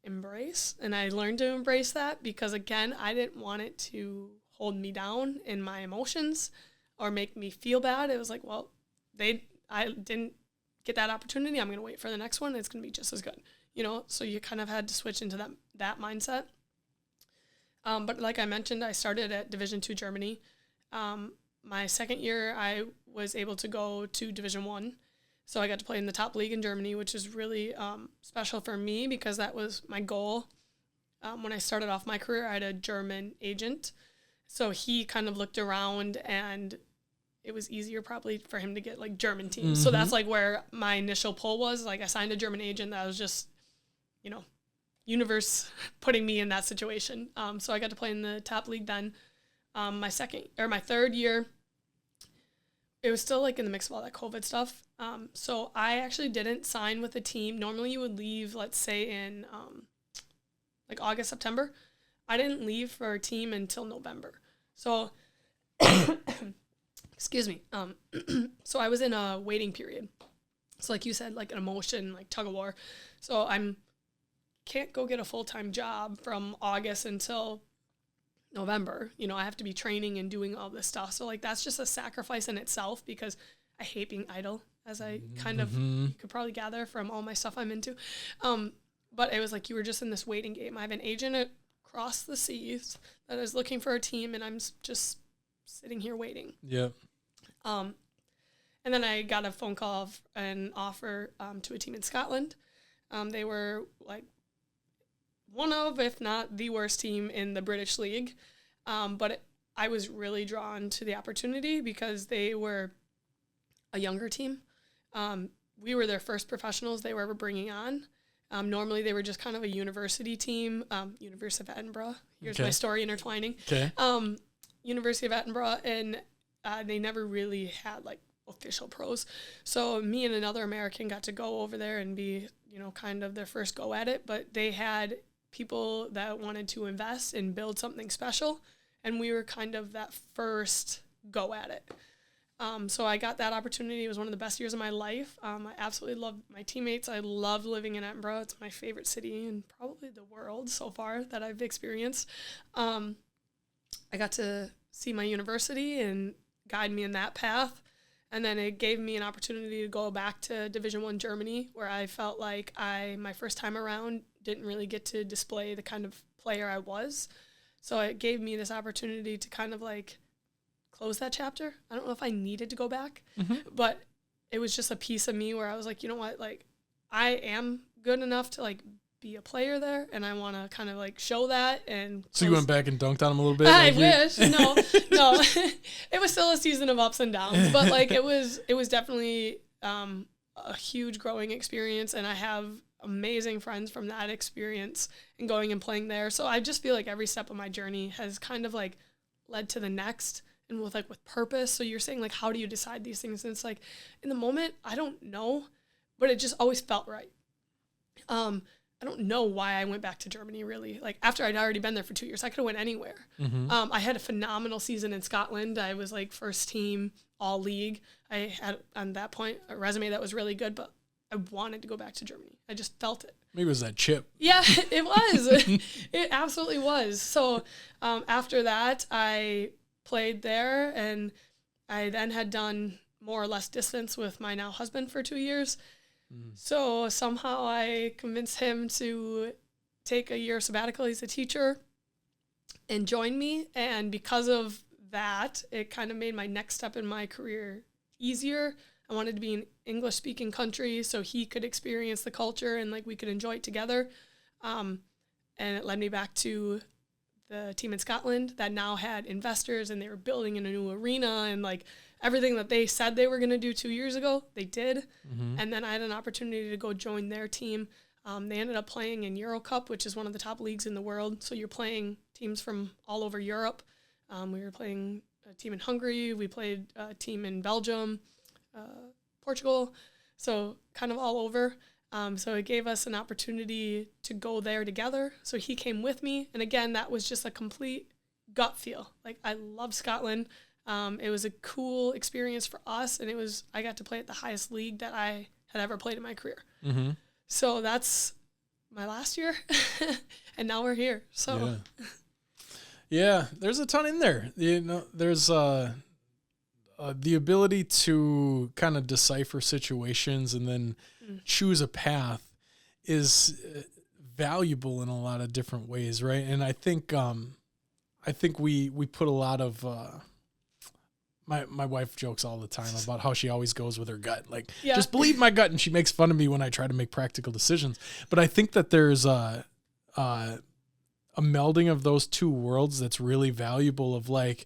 embrace. And I learned to embrace that because, again, I didn't want it to hold me down in my emotions or make me feel bad. It was like, well, I didn't get that opportunity. I'm going to wait for the next one. It's going to be just as good, So you kind of had to switch into that mindset. But like I mentioned, I started at Division II Germany. My second year, I was able to go to Division I. So I got to play in the top league in Germany, which is really special for me because that was my goal. When I started off my career, I had a German agent. So he kind of looked around and it was easier probably for him to get like German teams. Mm-hmm. So that's like where my initial pull was. Like I signed a German agent that was just, universe putting me in that situation. So I got to play in the top league then. My third year, it was still like in the mix of all that COVID stuff. So I actually didn't sign with a team. Normally you would leave, let's say in like August, September. I didn't leave for a team until November. So, excuse me. So I was in a waiting period. So like you said, like an emotion, like tug of war. So can't go get a full-time job from August until November. I have to be training and doing all this stuff. So like that's just a sacrifice in itself because I hate being idle, as I kind of you could probably gather from all my stuff I'm into. But it was like you were just in this waiting game. I have an agent across the seas that is looking for a team, and I'm just sitting here waiting. Yeah. And then I got a phone call of an offer to a team in Scotland. They were like one of, if not the worst team in the British League. But I was really drawn to the opportunity because they were a younger team. We were their first professionals they were ever bringing on. Normally they were just kind of a university team, University of Edinburgh. Here's my story intertwining. Okay. University of Edinburgh, and they never really had like official pros. So me and another American got to go over there and be, kind of their first go at it. But they had people that wanted to invest and build something special. and we were kind of that first go at it. So I got that opportunity. It was one of the best years of my life. I absolutely loved my teammates. I loved living in Edinburgh. It's my favorite city in probably the world so far that I've experienced. I got to see my university and guide me in that path. And then it gave me an opportunity to go back to Division I Germany, where I felt like my first time around, didn't really get to display the kind of player I was. So it gave me this opportunity to kind of like close that chapter. I don't know if I needed to go back, but it was just a piece of me where I was like, you know what, like I am good enough to like be a player there, and I want to kind of like show that. And so you went back and dunked on him a little bit? I wish. No. It was still a season of ups and downs, but like it was definitely a huge growing experience, and I have amazing friends from that experience and going and playing there. So I just feel like every step of my journey has kind of like led to the next, and with purpose. So you're saying like, how do you decide these things? And it's like, in the moment, I don't know, but it just always felt right. I don't know why I went back to Germany, really. Like, after I'd already been there for 2 years, I could have went anywhere. I had a phenomenal season in Scotland. I was like first team all league. I had on that point a resume that was really good, but I wanted to go back to Germany. I just felt it. Maybe it was that chip. Yeah, it was. It absolutely was. So after that, I played there, and I then had done more or less distance with my now husband for 2 years. So somehow I convinced him to take a year sabbatical. He's a teacher, and join me. And because of that, it kind of made my next step in my career easier. I wanted to be in English-speaking country so he could experience the culture and like we could enjoy it together. And it led me back to the team in Scotland that now had investors, and they were building in a new arena, and like everything that they said they were going to do 2 years ago, they did. And then I had an opportunity to go join their team. They ended up playing in Euro Cup, which is one of the top leagues in the world. So you're playing teams from all over Europe. We were playing a team in Hungary. We played a team in Belgium, Portugal. So kind of all over. So it gave us an opportunity to go there together. So he came with me. And again, that was just a complete gut feel. Like, I love Scotland. It was a cool experience for us, and I got to play at the highest league that I had ever played in my career. So that's my last year, and now we're here. So yeah, there's a ton in there. You know, there's the ability to kind of decipher situations and then choose a path is valuable in a lot of different ways, right? And I think we put a lot of my wife jokes all the time about how she always goes with her gut. Like, just believe my gut. And she makes fun of me when I try to make practical decisions. But I think that there's a melding of those two worlds that's really valuable, of like,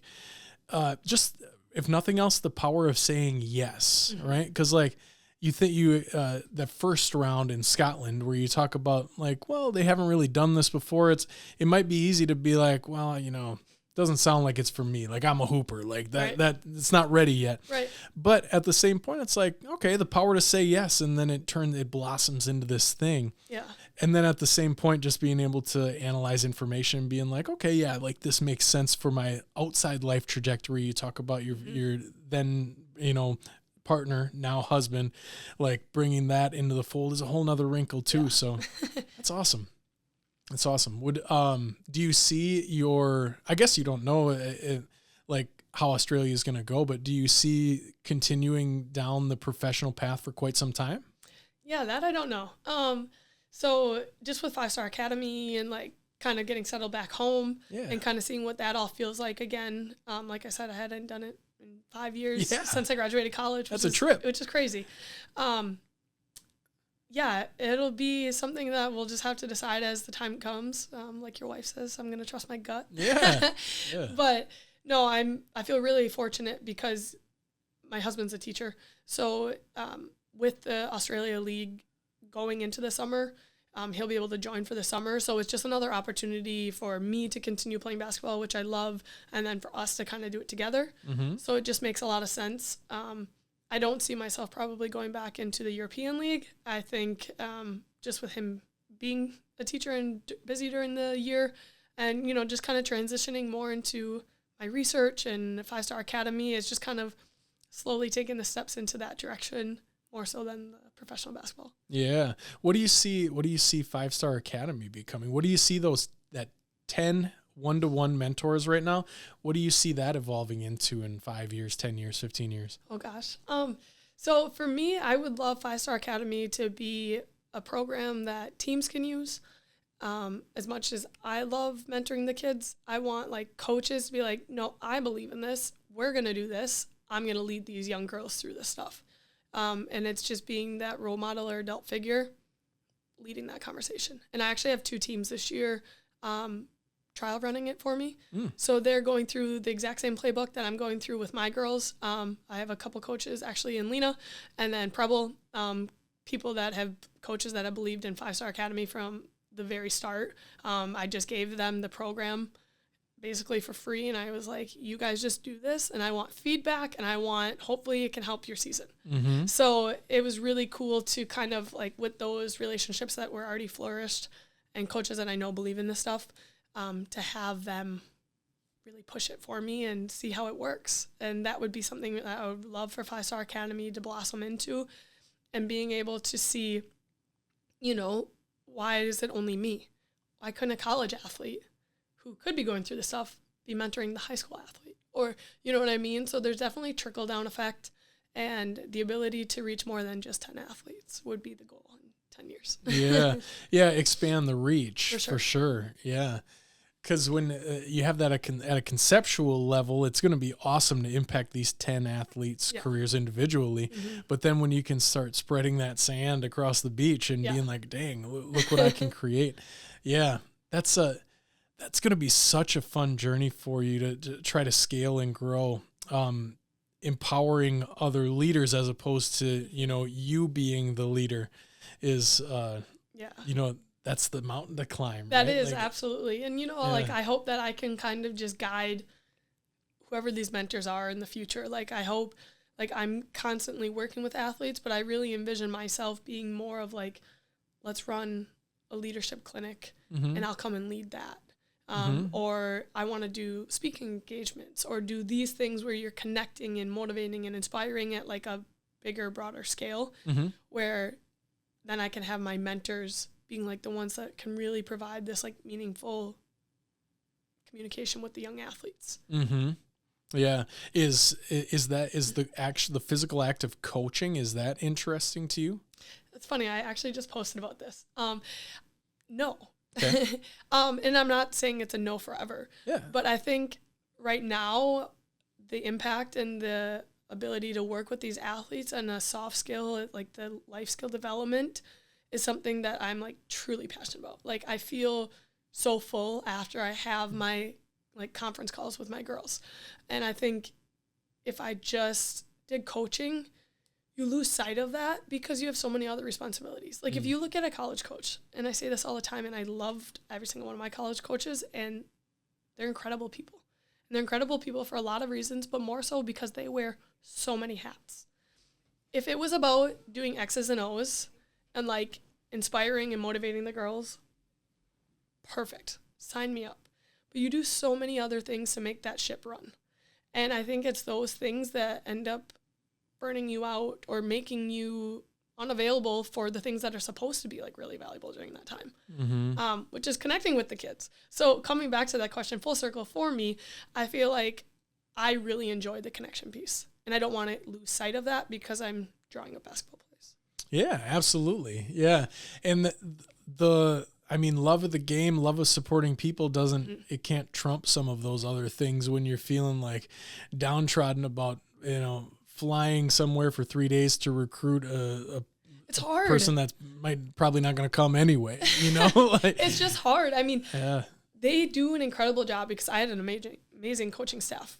just, if nothing else, the power of saying yes, right? Because like, you think the first round in Scotland where you talk about like, well, they haven't really done this before. It might be easy to be like, well, you know, doesn't sound like it's for me. Like, I'm a hooper, like that it's not ready yet. Right. But at the same point, it's like, okay, the power to say yes. And then it blossoms into this thing. Yeah. And then at the same point, just being able to analyze information, being like, okay, yeah, like this makes sense for my outside life trajectory. You talk about your then, you know, partner, now husband, like bringing that into the fold is a whole nother wrinkle too. Yeah. So that's awesome. That's awesome. Would do you see I guess you don't know like how Australia is going to go, but do you see continuing down the professional path for quite some time? Yeah, that I don't know. So just with 5 Star Academy and like kind of getting settled back home and kind of seeing what that all feels like again. Like I said, I hadn't done it in 5 years since I graduated college. That's a trip. Which is crazy. Yeah, it'll be something that we'll just have to decide as the time comes. Like your wife says, I'm going to trust my gut. Yeah. But no, I feel really fortunate because my husband's a teacher. So with the Australia League going into the summer, he'll be able to join for the summer. So it's just another opportunity for me to continue playing basketball, which I love, and then for us to kind of do it together. So it just makes a lot of sense. I don't see myself probably going back into the European League. I think just with him being a teacher and busy during the year, And, just kind of transitioning more into my research, and 5-Star Academy is just kind of slowly taking the steps into that direction more so than the professional basketball. Yeah. What do you see 5-Star Academy becoming? What do you see that 10 one-to-one mentors right now? What do you see that evolving into in 5 years, 10 years, 15 years? Oh gosh. So for me, I would love 5-Star Academy to be a program that teams can use. As much as I love mentoring the kids, I want like coaches to be like, no, I believe in this. We're going to do this. I'm going to lead these young girls through this stuff. And it's just being that role model or adult figure leading that conversation. And I actually have 2 teams this year trial running it for me. So they're going through the exact same playbook that I'm going through with my girls. I have a couple coaches actually in Lena, and then Preble, coaches that have believed in 5-Star Academy from the very start. I just gave them the program basically for free, and I was like, you guys just do this, and I want feedback, and hopefully it can help your season. Mm-hmm. So it was really cool to kind of like with those relationships that were already flourished and coaches that I know believe in this stuff, to have them really push it for me and see how it works. And that would be something that I would love for 5-Star Academy to blossom into, and being able to see, why is it only me? Why couldn't a college athlete who could be going through this stuff be mentoring the high school athlete? Or, you know what I mean? So there's definitely trickle-down effect, and the ability to reach more than just 10 athletes would be the goal in 10 years. Yeah, expand the reach, for sure. Yeah. Because when you have that at a conceptual level, it's going to be awesome to impact these 10 athletes' careers individually. Mm-hmm. But then when you can start spreading that sand across the beach and being like, dang, look what I can create. Yeah, that's going to be such a fun journey for you to try to scale and grow, empowering other leaders as opposed to, you being the leader is, that's the mountain to climb. That right? is, absolutely. And, I hope that I can kind of just guide whoever these mentors are in the future. Like, I hope, I'm constantly working with athletes, but I really envision myself being more of let's run a leadership clinic, and I'll come and lead that. Or I want to do speaking engagements or do these things where you're connecting and motivating and inspiring at a bigger, broader scale, where then I can have my mentors being the ones that can really provide this meaningful communication with the young athletes. Mm-hmm. Yeah. Is the physical act of coaching, is that interesting to you? It's funny. I actually just posted about this. No. Okay. And I'm not saying it's a no forever. Yeah. But I think right now the impact and the ability to work with these athletes and a soft skill, the life skill development, is something that I'm truly passionate about. I feel so full after I have my conference calls with my girls. And I think if I just did coaching, you lose sight of that because you have so many other responsibilities. If you look at a college coach, and I say this all the time, and I loved every single one of my college coaches, and they're incredible people. And they're incredible people for a lot of reasons, but more so because they wear so many hats. If it was about doing X's and O's and inspiring and motivating the girls, perfect. Sign me up. But you do so many other things to make that ship run. And I think it's those things that end up burning you out or making you unavailable for the things that are supposed to be really valuable during that time, which is connecting with the kids. So coming back to that question, full circle for me, I feel like I really enjoy the connection piece, and I don't want to lose sight of that because I'm drawing up basketball plays. Yeah, absolutely. Yeah. And love of the game, love of supporting people it can't trump some of those other things when you're feeling downtrodden about, flying somewhere for 3 days to recruit it's hard. Person that's probably not going to come anyway, It's just hard. They do an incredible job because I had an amazing coaching staff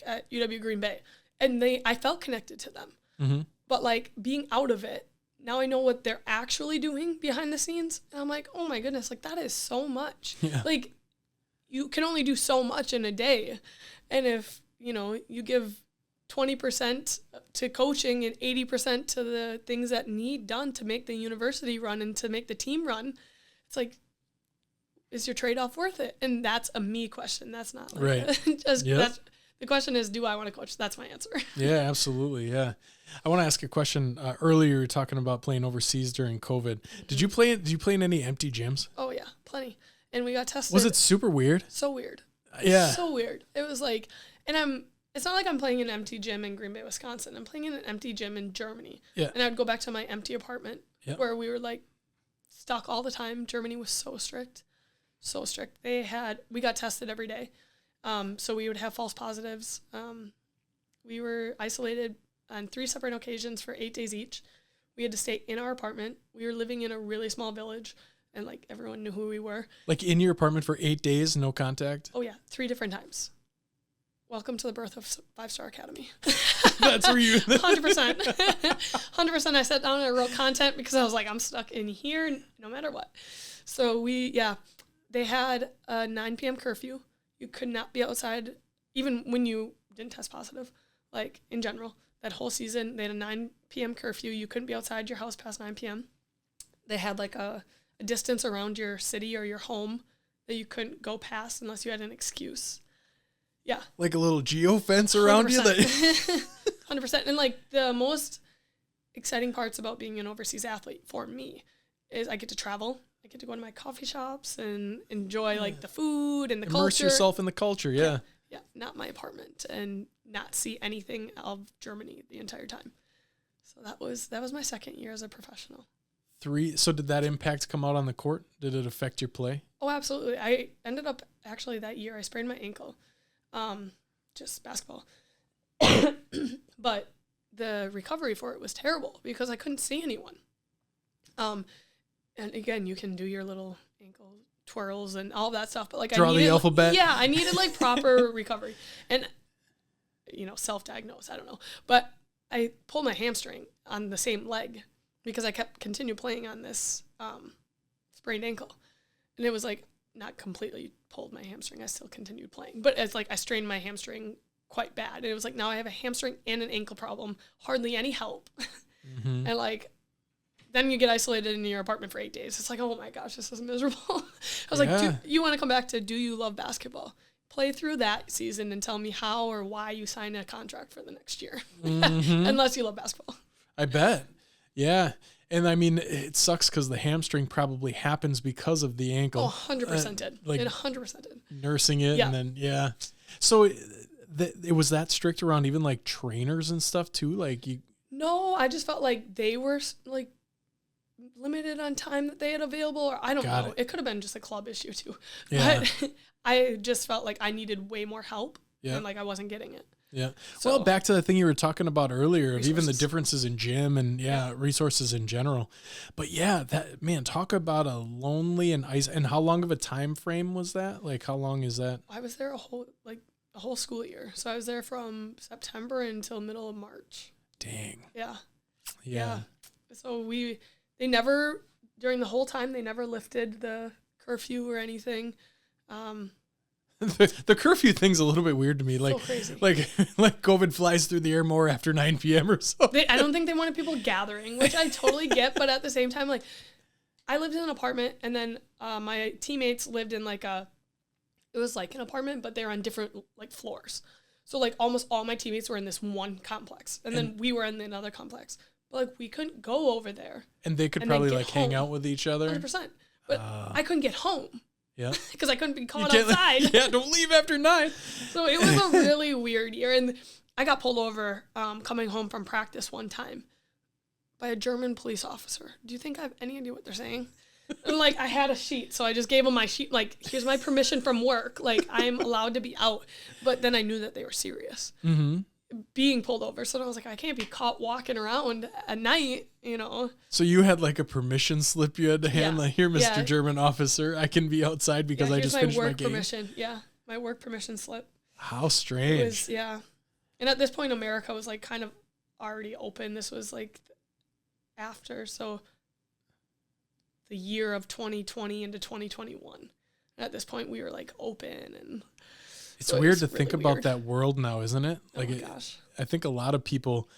at UW Green Bay, and I felt connected to them. Mm-hmm. But being out of it, now I know what they're actually doing behind the scenes, and I'm like, oh my goodness, that is so much. Yeah. You can only do so much in a day, and if you give 20% to coaching and 80% to the things that need done to make the university run and to make the team run, is your trade-off worth it? And that's a me question. That's not like right. that's, the question is, do I want to coach? That's my answer. Yeah, absolutely. Yeah. I want to ask a question. Earlier, you were talking about playing overseas during COVID. Did you play in any empty gyms? Oh yeah, plenty. And we got tested. Was it super weird? So weird. Yeah. So weird. It was like, it's not like I'm playing in an empty gym in Green Bay, Wisconsin. I'm playing in an empty gym in Germany. Yeah. And I would go back to my empty apartment where we were like stuck all the time. Germany was so strict. So strict. We got tested every day. So we would have false positives. We were isolated on 3 separate occasions for 8 days each. We had to stay in our apartment. We were living in a really small village, and like everyone knew who we were. Like in your apartment for 8 days, no contact? Oh yeah, 3 different times. Welcome to the birth of 5-Star Academy. That's where you... 100%. 100% I sat down and I wrote content because I was like, I'm stuck in here no matter what. So they had a 9 p.m. curfew. You could not be outside, even when you didn't test positive, like in general. That whole season, they had a 9 p.m. curfew. You couldn't be outside your house past 9 p.m. They had like a distance around your city or your home that you couldn't go past unless you had an excuse. Yeah. Like a little geofence around 100%. You? That 100%. And like the most exciting parts about being an overseas athlete for me is I get to travel. I get to go to my coffee shops and enjoy like the food and the culture. Immerse yourself in the culture, yeah. Yeah, not my apartment and not see anything of Germany the entire time. So that was my second year as a professional. 3. So did that impact come out on the court? Did it affect your play? Oh, absolutely. I ended up actually that year I sprained my ankle. Just basketball. But the recovery for it was terrible because I couldn't see anyone. And again, you can do your little ankle twirls and all that stuff, but like draw the alphabet. Yeah, I needed like proper recovery and self-diagnose. I don't know, but I pulled my hamstring on the same leg because I continued playing on this sprained ankle, and it was like not completely pulled my hamstring. I still continued playing, but it's like I strained my hamstring quite bad, and it was like now I have a hamstring and an ankle problem, hardly any help, and like. Then you get isolated in your apartment for 8 days. It's like, oh my gosh, this is miserable. I was like, you want to come back to do you love basketball? Play through that season and tell me how or why you sign a contract for the next year. Unless you love basketball. I bet. Yeah. And I mean, it sucks because the hamstring probably happens because of the ankle. Oh, 100% did. Like it 100% did. Nursing it and then, So it was that strict around even like trainers and stuff too? Like you... No, I just felt like they were like, limited on time that they had available, or I don't know. It could have been just a club issue too. Yeah. But I just felt like I needed way more help and like I wasn't getting it. Yeah. So, well, back to the thing you were talking about earlier of even the differences in gym and resources in general. But talk about a lonely and and how long of a time frame was that? Like how long is that? I was there a whole school year. So I was there from September until middle of March. Dang. Yeah. So they never, during the whole time, they never lifted the curfew or anything. The curfew thing's a little bit weird to me. Like, so crazy. like COVID flies through the air more after 9 p.m. or so. I don't think they wanted people gathering, which I totally get. But at the same time, like, I lived in an apartment, and then my teammates lived in it was like an apartment, but they're on different like floors. So like almost all my teammates were in this one complex, and then we were in another complex. But like we couldn't go over there. And they could probably like hang out with each other. 100%. But I couldn't get home. Yeah. Because I couldn't be caught outside. Don't leave after 9. So it was a really weird year. And I got pulled over coming home from practice one time by a German police officer. Do you think I have any idea what they're saying? And like I had a sheet, so I just gave them my sheet. Like, here's my permission from work. Like, I'm allowed to be out. But then I knew that they were serious. Being pulled over. So I was like, I can't be caught walking around at night, So you had like a permission slip you had to hand, like, here, Mr. German officer, I can be outside because I just finished my game. Permission. Yeah, my work permission slip. How strange. It was, and at this point, America was like kind of already open. This was like after, so the year of 2020 into 2021. And at this point, we were like open and... It's so weird to think about that world now, isn't it? Like, oh my gosh. I think a lot of people,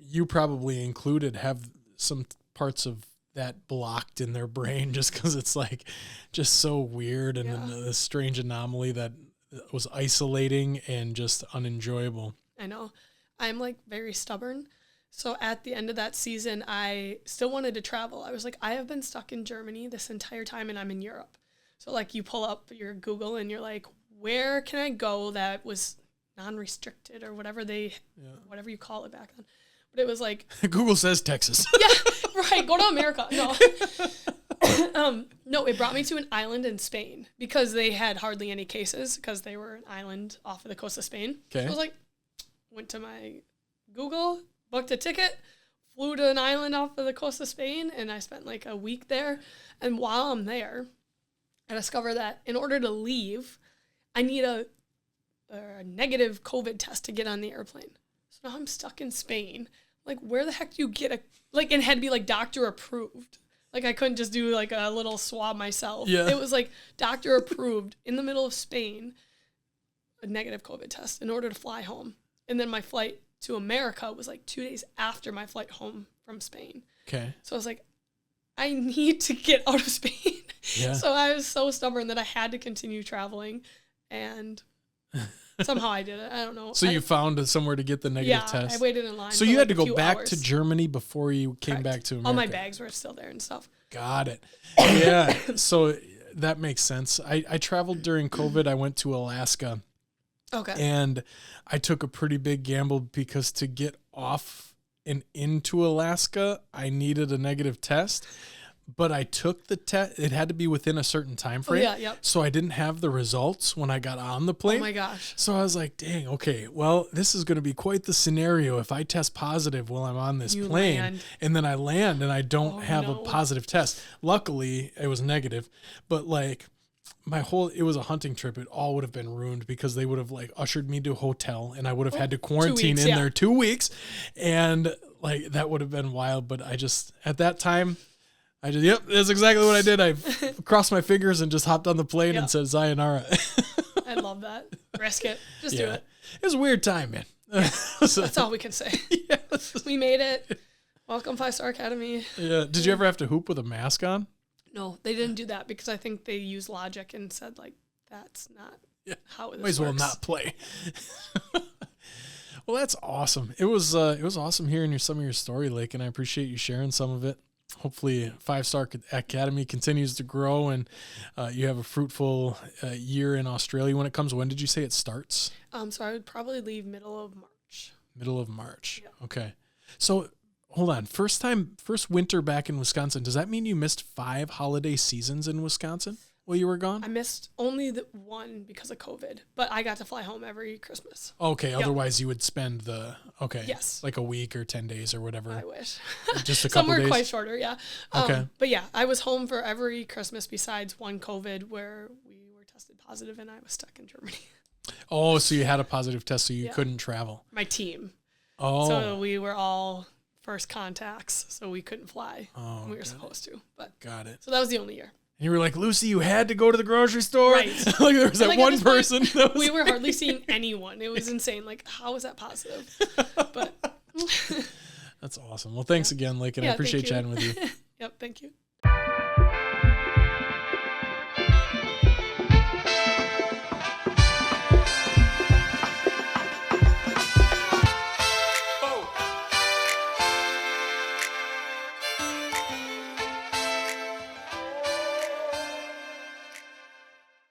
you probably included, have some parts of that blocked in their brain just because it's like just so weird and a strange anomaly that was isolating and just unenjoyable. I know. I'm like very stubborn. So at the end of that season, I still wanted to travel. I was like, I have been stuck in Germany this entire time and I'm in Europe. So like you pull up your Google and you're like, where can I go that was non-restricted or whatever whatever you call it back then. But it was like Google says Texas. Yeah, right. Go to America. No. No, it brought me to an island in Spain because they had hardly any cases because they were an island off of the coast of Spain. Okay. So I was like, went to my Google, booked a ticket, flew to an island off of the coast of Spain, and I spent like a week there. And while I'm there, I discovered that in order to leave, I need a negative COVID test to get on the airplane. So now I'm stuck in Spain. Like, where the heck do you get and it had to be like doctor approved. Like, I couldn't just do like a little swab myself. Yeah. It was like doctor approved in the middle of Spain, a negative COVID test in order to fly home. And then my flight to America was like 2 days after my flight home from Spain. Okay. So I was like, I need to get out of Spain. Yeah. So I was so stubborn that I had to continue traveling, and somehow I did it. I don't know. So you found somewhere to get the negative test. Yeah, I waited in line. So for you had like to a go few back hours. to Germany before you came Correct. back to America. All my bags were still there and stuff. Got it. Yeah. So that makes sense. I traveled during COVID. I went to Alaska. Okay. And I took a pretty big gamble because to get off and into Alaska, I needed a negative test. But I took the test. It had to be within a certain time frame. Oh, yeah, yep. So I didn't have the results when I got on the plane. Oh my gosh. So I was like, dang, okay, well, this is going to be quite the scenario if I test positive while I'm on this plane. Land. And then I land and I don't have a no. positive test. Luckily, it was negative. But like it was a hunting trip. It all would have been ruined because they would have like ushered me to a hotel and I would have had to quarantine 2 weeks, in there 2 weeks. And like that would have been wild. But I just, at that time, yep, that's exactly what I did. I crossed my fingers and just hopped on the plane and said, sayonara. I love that. Risk it. Just do it. It was a weird time, man. That's all we can say. Yes. We made it. Welcome 5-Star Academy. Yeah. Did you ever have to hoop with a mask on? No, they didn't do that because I think they used logic and said like, that's not how it Might as well not play. Well, that's awesome. It was awesome hearing some of your story, Lake, and I appreciate you sharing some of it. Hopefully 5-Star Academy continues to grow and you have a fruitful year in Australia when it comes. When did you say it starts? So I would probably leave middle of March. Middle of March. Yeah. Okay. So hold on. First winter back in Wisconsin. Does that mean you missed 5 holiday seasons in Wisconsin while you were gone? I missed only the one because of COVID, but I got to fly home every Christmas. Okay. Yep. Otherwise you would spend Yes. like a week or 10 days or whatever. I wish. Just a couple Somewhere days. quite shorter. Yeah. Okay. But yeah, I was home for every Christmas besides one COVID where we were tested positive and I was stuck in Germany. Oh, so you had a positive test, so you couldn't travel. My team. Oh. So we were all first contacts, so we couldn't fly. Oh, we were supposed to, but got it. so that was the only year. And you were like, Lucy, you had to go to the grocery store. Right. Like there was that like, one at this person. point, we were hardly seeing anyone. It was insane. Like, how is that positive? But that's awesome. Well, thanks again, Lake, and I appreciate chatting with you. Yep. Thank you.